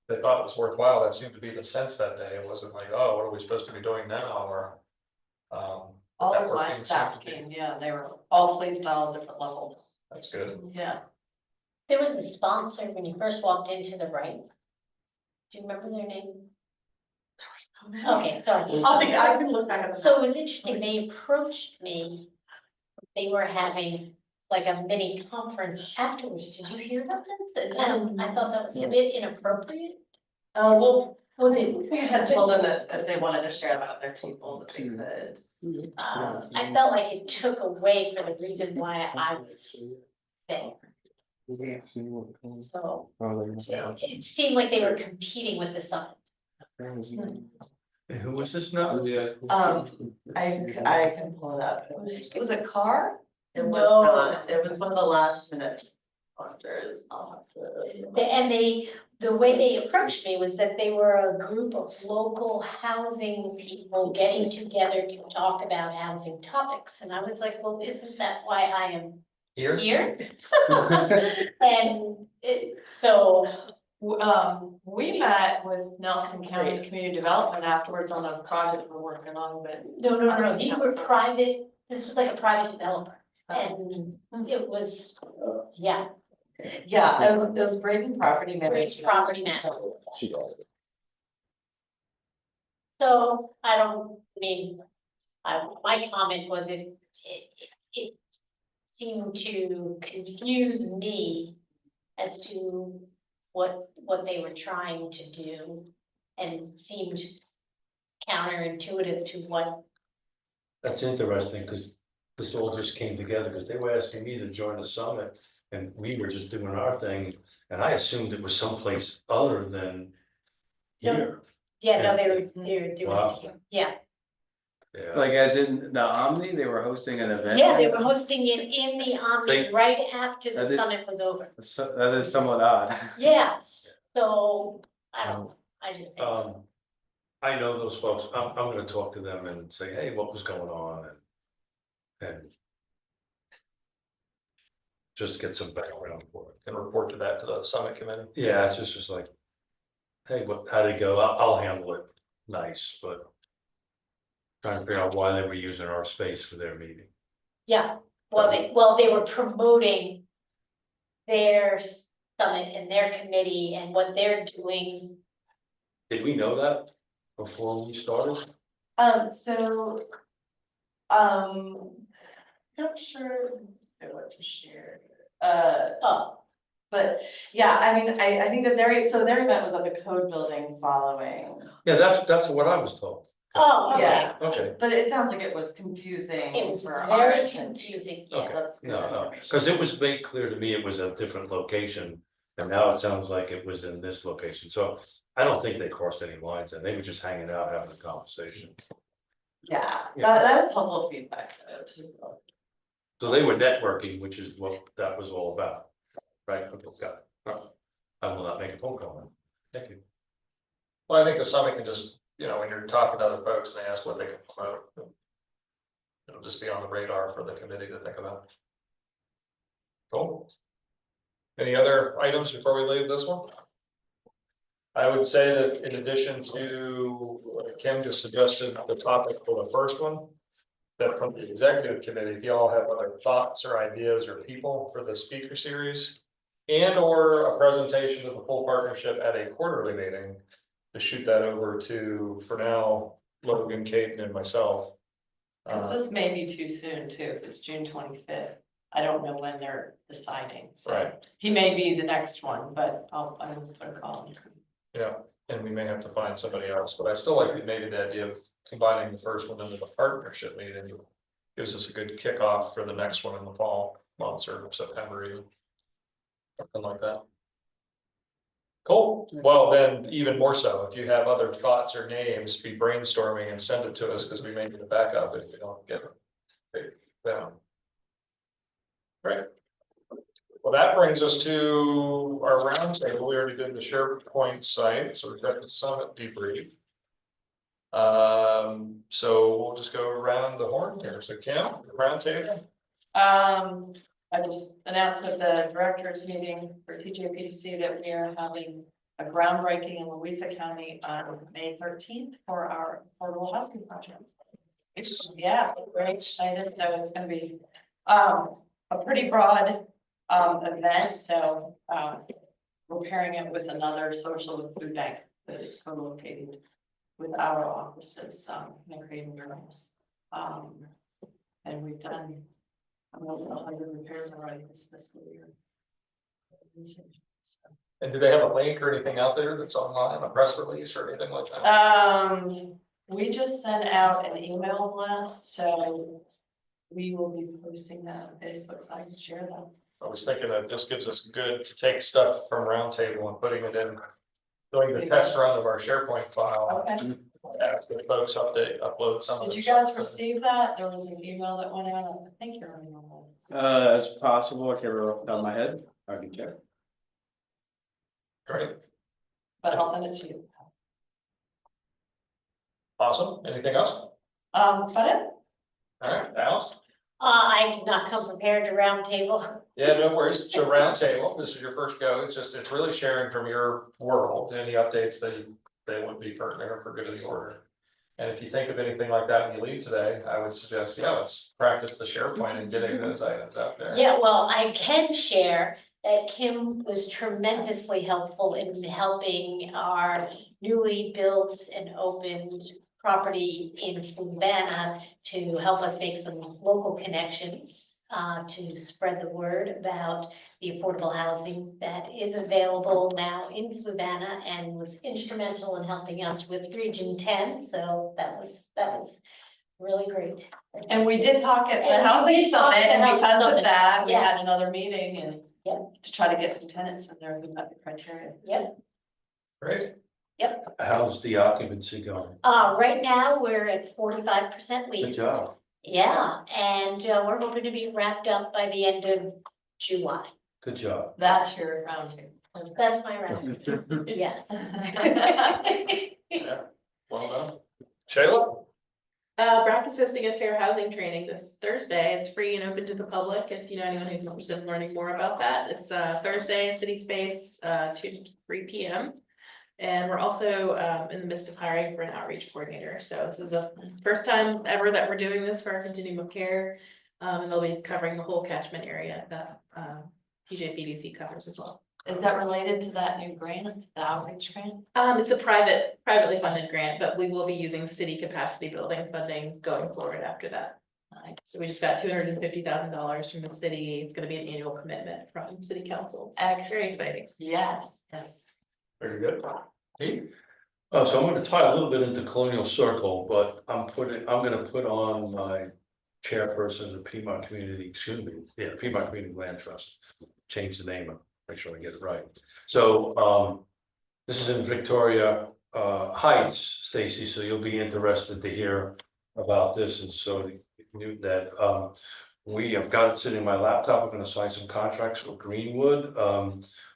they thought it was worthwhile. That seemed to be the sense that day. It wasn't like, oh, what are we supposed to be doing now? Or All that of my working staff seemed to be- came, yeah, they were all pleased on all different levels. That's good. Yeah. There was a sponsor when you first walked into the right. Do you remember their name? There were so many. Okay, sorry. I can look back at the. So it was interesting, they approached me. They were having like a mini conference afterwards. Did you hear about this? And I thought that was a bit inappropriate. Well, Was it? we had told them that if they wanted to share that at their table, that they could. I felt like it took away from the reason why I was there. So it seemed like they were competing with the summit. Who was this now? I can pull it up. It was a car? It was No. not, it was one of the last minute sponsors. I'll have to. And the way they approached me was that they were a group of local housing people getting together to talk about housing topics. And I was like, well, isn't that why I am Here? here? And so, We met with Nelson County Community Development afterwards on a project we're working on, but. no, these were private, this was like a private developer. And it was, yeah, Yeah, it was Braden Property Bridge Management. property management. She got it. So my comment was it seemed to confuse me as to what they were trying to do and seemed counterintuitive to what. That's interesting, because this all just came together, because they were asking me to join the summit, and we were just doing our thing, and I assumed it was someplace other than here. Yeah, no, they were doing, Wow. yeah. Yeah, Like as in the Omni, they were hosting an event? Yeah, they were hosting it in the Omni right after the That is- summit was over. That is somewhat odd. Yeah, so I don't know, I just think. I know those folks. I'm gonna talk to them and say, hey, what was going on, and just get some background for it. And report to the summit committee. Yeah, it's just like, hey, how'd it go? I'll handle it nice, but trying to figure out why they were using our space for their meeting. Yeah, well, they were promoting their summit and their committee and what they're doing. Did we know that before we started? Not sure what to share. Oh, But yeah, I mean, I think that their event was at the code building following. Yeah, that's what I was told. Oh, okay. Yeah, Okay. but it sounds like it was confusing. It was for our very attendees. confusing, Yeah, yeah. that's good. No, because it was made clear to me it was a different location, and now it sounds like it was in this location, so I don't think they crossed any lines, and they were just hanging out, having a conversation. Yeah, that is helpful feedback though, too. So they were networking, which is what that was all about, right? Okay, got it. I will not make a phone call then. Thank you. Well, I think the summit can just, when you're talking to other folks and they ask what they can promote. It'll just be on the radar for the committee to think about. Cool. Any other items before we leave this one? I would say that in addition to what Kim just suggested, the topic for the first one, that from the executive committee, if y'all have other thoughts or ideas or people for the speaker series, and or a presentation of the full partnership at a quarterly meeting, to shoot that over to, for now, Logan, Caden, and myself. This may be too soon too, if it's June 25th. I don't know when they're deciding, so. Right. He may be the next one, but I'm gonna put a call in. Yeah, and we may have to find somebody else, but I still like maybe the idea of combining the first one into the partnership meeting. Gives us a good kickoff for the next one in the fall months or September even. Something like that. Cool, well then, even more so, if you have other thoughts or names, be brainstorming and send it to us, because we may need a backup if we don't get it down. Right. Well, that brings us to our roundtable. We already did the SharePoint site, so we've got the summit debrief. So we'll just go around the horn here. So Kim, roundtable. I just announced at the directors meeting for TJPDC that we are having a groundbreaking in Louisa County on May 13th for our affordable housing project. Yeah, we're very excited. So it's going to be a pretty broad event. So we're pairing it with another social and food bank that is co-located with our offices in creating awareness. And we've done almost 100 repairs already this fiscal year. And do they have a link or anything out there that's online, a press release or anything like that? We just sent out an email blast, so we will be posting that on Facebook, so I can share that. I was thinking that this gives us good to take stuff from roundtable and putting it in, doing the test run of our SharePoint file. Okay. Ask the folks upload some of Did you this guys stuff. receive that? There was an email that went out. I think you're on your It's possible, I can't remember off the top of my head, I can check. Great, but I'll send it to you. awesome. Anything else? That's about it. All right, Alice? I did not come prepared to roundtable. Yeah, no worries. So roundtable, this is your first go. It's really sharing from your world, any updates that they would be pertinent or for good of the order. And if you think of anything like that when you leave today, I would suggest, let's practice the SharePoint and getting those items out there. Yeah, well, I can share that Kim was tremendously helpful in helping our newly built and opened property in Savannah to help us make some local connections to spread the word about the affordable housing that is available now in Savannah, and was instrumental in helping us with Region 10. So that was really great. And we did talk at the And we housing did talk summit, at the and housing because of summit. that, we Yeah. had another meeting and to try to get some tenants in there who met the criteria. Yep. Great. How's the occupancy going? Right now, we're at 45% Good leased. job. Yeah, and we're hoping to be wrapped up by the end of July. Good job. That's your roundtable. That's my round. Yes. Yeah, well done. Shayla? Practice hosting a fair housing training this Thursday. It's free and open to the public if you know anyone who's interested in learning more about that. It's Thursday, City Space, 2 to 3 p.m. And we're also in the midst of hiring for an outreach coordinator. So this is the first time ever that we're doing this for our continuum of care. And they'll be covering the whole catchment area that TJPDC covers as well. Is that related to that new grant, the outreach grant? It's a privately funded grant, but we will be using city capacity building funding going forward after that. So we just got $250,000 from the city. It's gonna be an annual commitment from city council. It's Excellent. very exciting. Yes. Yes. Very good. Pete? So I'm gonna tie a little bit into Colonial Circle, but I'm gonna put on my chairperson of the Piedmont Community, Piedmont Community Land Trust. Change the name, make sure I get it right. So, this is in Victoria, Heights, Stacy, so you'll be interested to hear about this, and so you knew that, we have got it sitting in my laptop. We're gonna sign some contracts with Greenwood.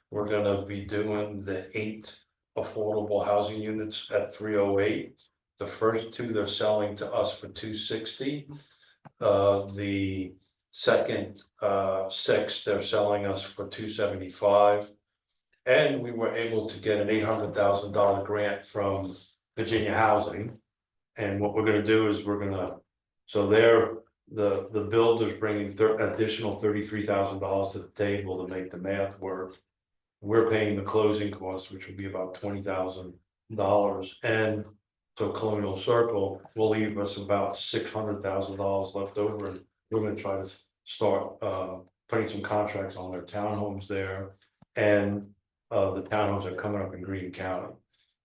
We're gonna be doing the 8 affordable housing units at 308. The first 2 they're selling to us for $260. The second 6 they're selling us for $275. And we were able to get an $800,000 grant from Virginia Housing. And what we're gonna do is so the builder's bringing additional $33,000 to the table to make the math work. We're paying the closing costs, which will be about $20,000, and so Colonial Circle will leave us about $600,000 left over, and we're gonna try to start putting some contracts on their townhomes there, and the townhomes are coming up in Greene County.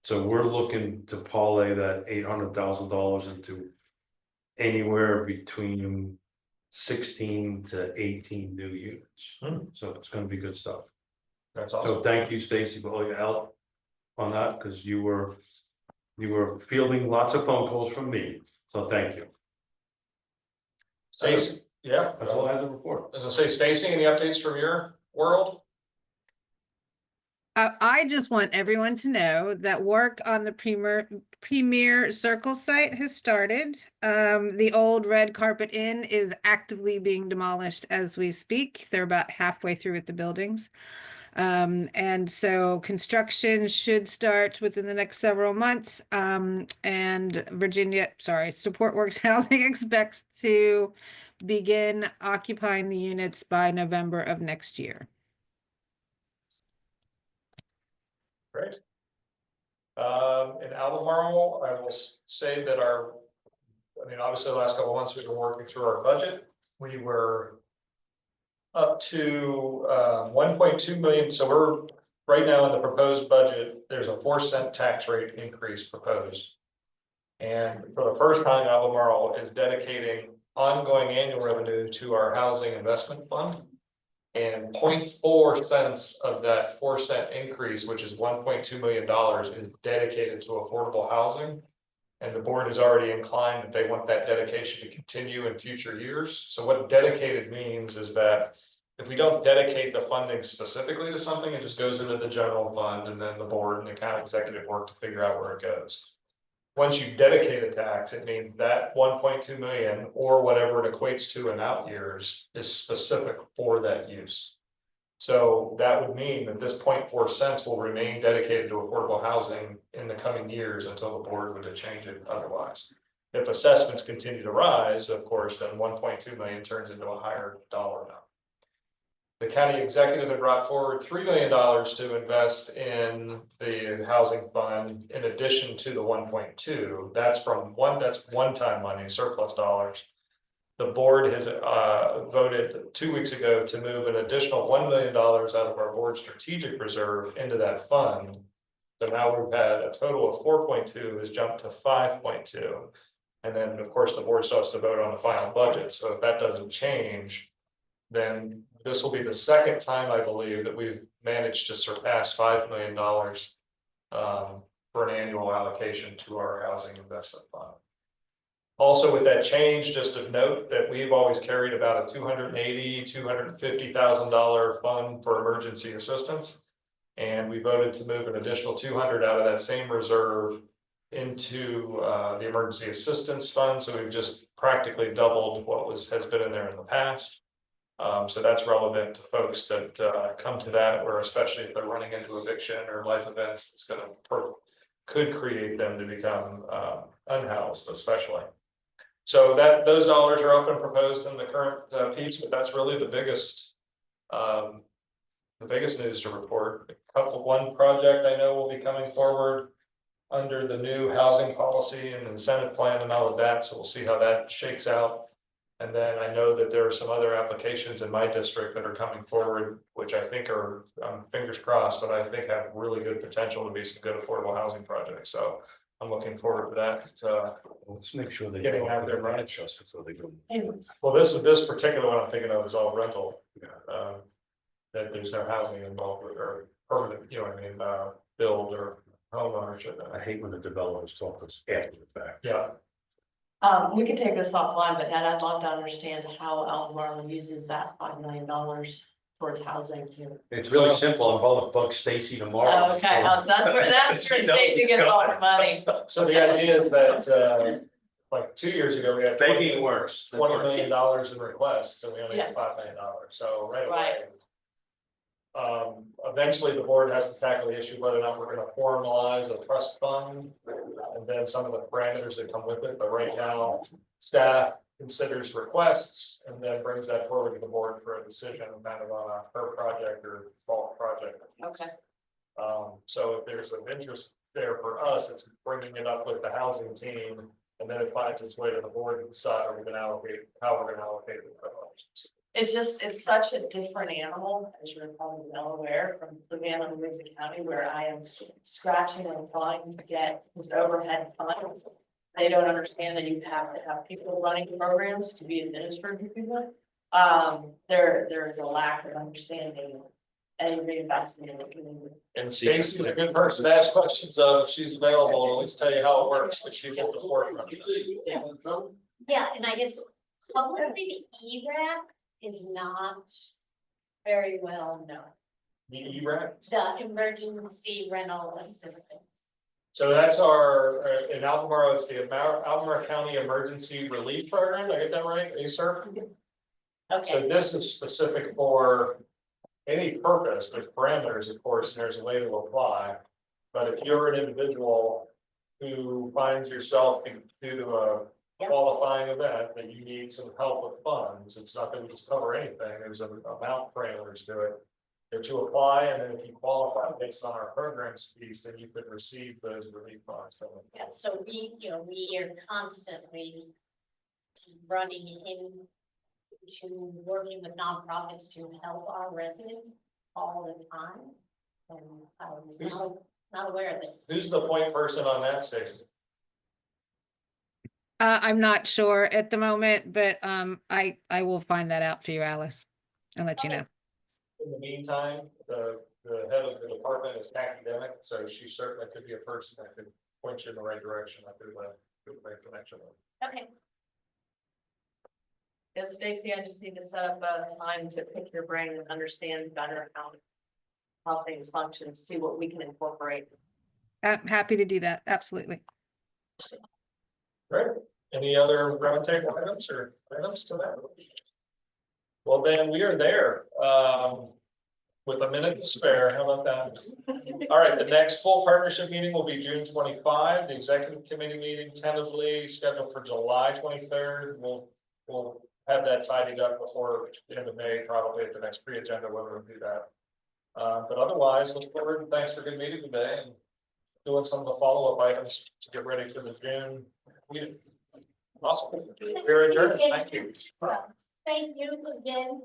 So we're looking to parlay that $800,000 into anywhere between 16 to 18 new units. So it's gonna be good stuff. That's So awesome. thank you, Stacy, for all your help on that, because you were fielding lots of phone calls from me, so thank you. Stacy, yeah, That's all I had to report. as I say, Stacy, any updates from your world? I just want everyone to know that work on the Premier Circle site has started. The old Red Carpet Inn is actively being demolished as we speak. They're about halfway through with the buildings. And so construction should start within the next several months. And Support Works Housing expects to begin occupying the units by November of next year. Great. In Albemarle, I will say that obviously the last couple of months we've been working through our budget. We were up to 1.2 million. So we're right now in the proposed budget, there's a 4-cent tax rate increase proposed. And for the first time, Albemarle is dedicating ongoing annual revenue to our housing investment fund. And 0.4 cents of that 4-cent increase, which is $1.2 million, is dedicated to affordable housing. And the board is already inclined that they want that dedication to continue in future years. So what dedicated means is that if we don't dedicate the funding specifically to something, it just goes into the general fund, and then the board and the county executive work to figure out where it goes. Once you dedicate a tax, it means that 1.2 million or whatever it equates to in out years is specific for that use. So that would mean that this 0.4 cents will remain dedicated to affordable housing in the coming years until the board would change it otherwise. If assessments continue to rise, of course, then 1.2 million turns into a higher dollar amount. The county executive had brought forward $3 million to invest in the housing fund in addition to the 1.2. That's one-time money, surplus dollars. The board has voted 2 weeks ago to move an additional $1 million out of our board strategic reserve into that fund. So now we've had a total of 4.2 has jumped to 5.2. And then, of course, the board still has to vote on the final budget. So if that doesn't change, then this will be the second time, I believe, that we've managed to surpass $5 million for an annual allocation to our housing investment fund. Also, with that change, just to note that we've always carried about a $250,000 fund for emergency assistance. And we voted to move an additional 200 out of that same reserve into the emergency assistance fund. So we've just practically doubled what has been in there in the past. So that's relevant to folks that come to that, or especially if they're running into eviction or life events, it's could create them to become unhoused, especially. So those dollars are up and proposed in the current piece, but that's really the biggest news to report. One project I know will be coming forward under the new housing policy and incentive plan and all of that. So we'll see how that shakes out. And then I know that there are some other applications in my district that are coming forward, which I think are, fingers crossed, but I think have really good potential to be some good affordable housing projects, so I'm looking forward to that. Let's make sure they. Getting out there, right? Just before they go. Well, this particular one I'm thinking of is all rental. That there's no housing involved with, or permanent, you know what I mean, build or home ownership. I hate when the developers talk to us after the fact. Yeah, We could take this offline, but Ned, I'd love to understand how Albemarle uses that $5 million towards housing here. It's really simple. I'm gonna bug Stacy tomorrow. Oh, okay, so that's where She knows Stacy it's gets all coming. the money. so the idea is that, like 2 years ago, we had Begging worse. $20 million in requests, and we only Yeah. had $5 million, so right away. Right. Eventually, the board has to tackle the issue whether or not we're gonna formalize a trust fund. And then some of the parameters that come with it, but right now, staff considers requests and then brings that forward to the board for a decision, kind of on a per project or bulk project. Okay. So if there's an interest there for us, it's bringing it up with the housing team. And then it finds its way to the board and decide are we gonna allocate, how we're gonna allocate the dollars. It's such a different animal, as you're probably well aware, from Savannah and Louisa County, where I am scratching and trying to get just overhead funds. They don't understand that you have to have people running programs to be administered to people. There is a lack of understanding and reinvestment in the community. And Stacy's a good person to ask questions of, if she's available, and at least tell you how it works, but she's at the forefront. Yeah, and I guess publicly the ERAP is not very well known. The ERAC. The emergency rental assistance. So that's our, in Albemarle, it's the Albemarle County Emergency Relief Program, I get that right, ASER? So Okay, this is specific for any purpose, there's parameters, of course, and there's a way to apply. But if you're an individual who finds yourself due to a Yep. qualifying event that you need some help with funds, it's not gonna just cover anything, there's an amount parameters to it. They're to apply, and then if you qualify based on our programs piece, then you could receive those relief funds from it. yeah, so we are constantly running into working with nonprofits to help our residents all the time. And I was not aware of this. Who's the point person on that, Stacy? I'm not sure at the moment, but I will find that out for you, Alice, and let you know. In the meantime, the head of the department is academic, so she certainly could be a person that could point you in the right direction. I could make connection with. Okay. Yes, Stacy, I just need to set up a time to pick your brain and understand better how things function, see what we can incorporate. I'm happy to do that, absolutely. Great. Any other roundtable items or items to that? Well, then we are there, with a minute to spare. How about that? All right, the next full partnership meeting will be June 25. The executive committee meeting tentatively scheduled for July 23rd. We'll have that tidied up before the end of May, probably at the next pre-agenda, when we'll do that. But otherwise, look forward and thanks for a good meeting today and doing some of the follow-up items to get ready for the June meeting. Awesome. We're adjourned. Thank you. Thank you again.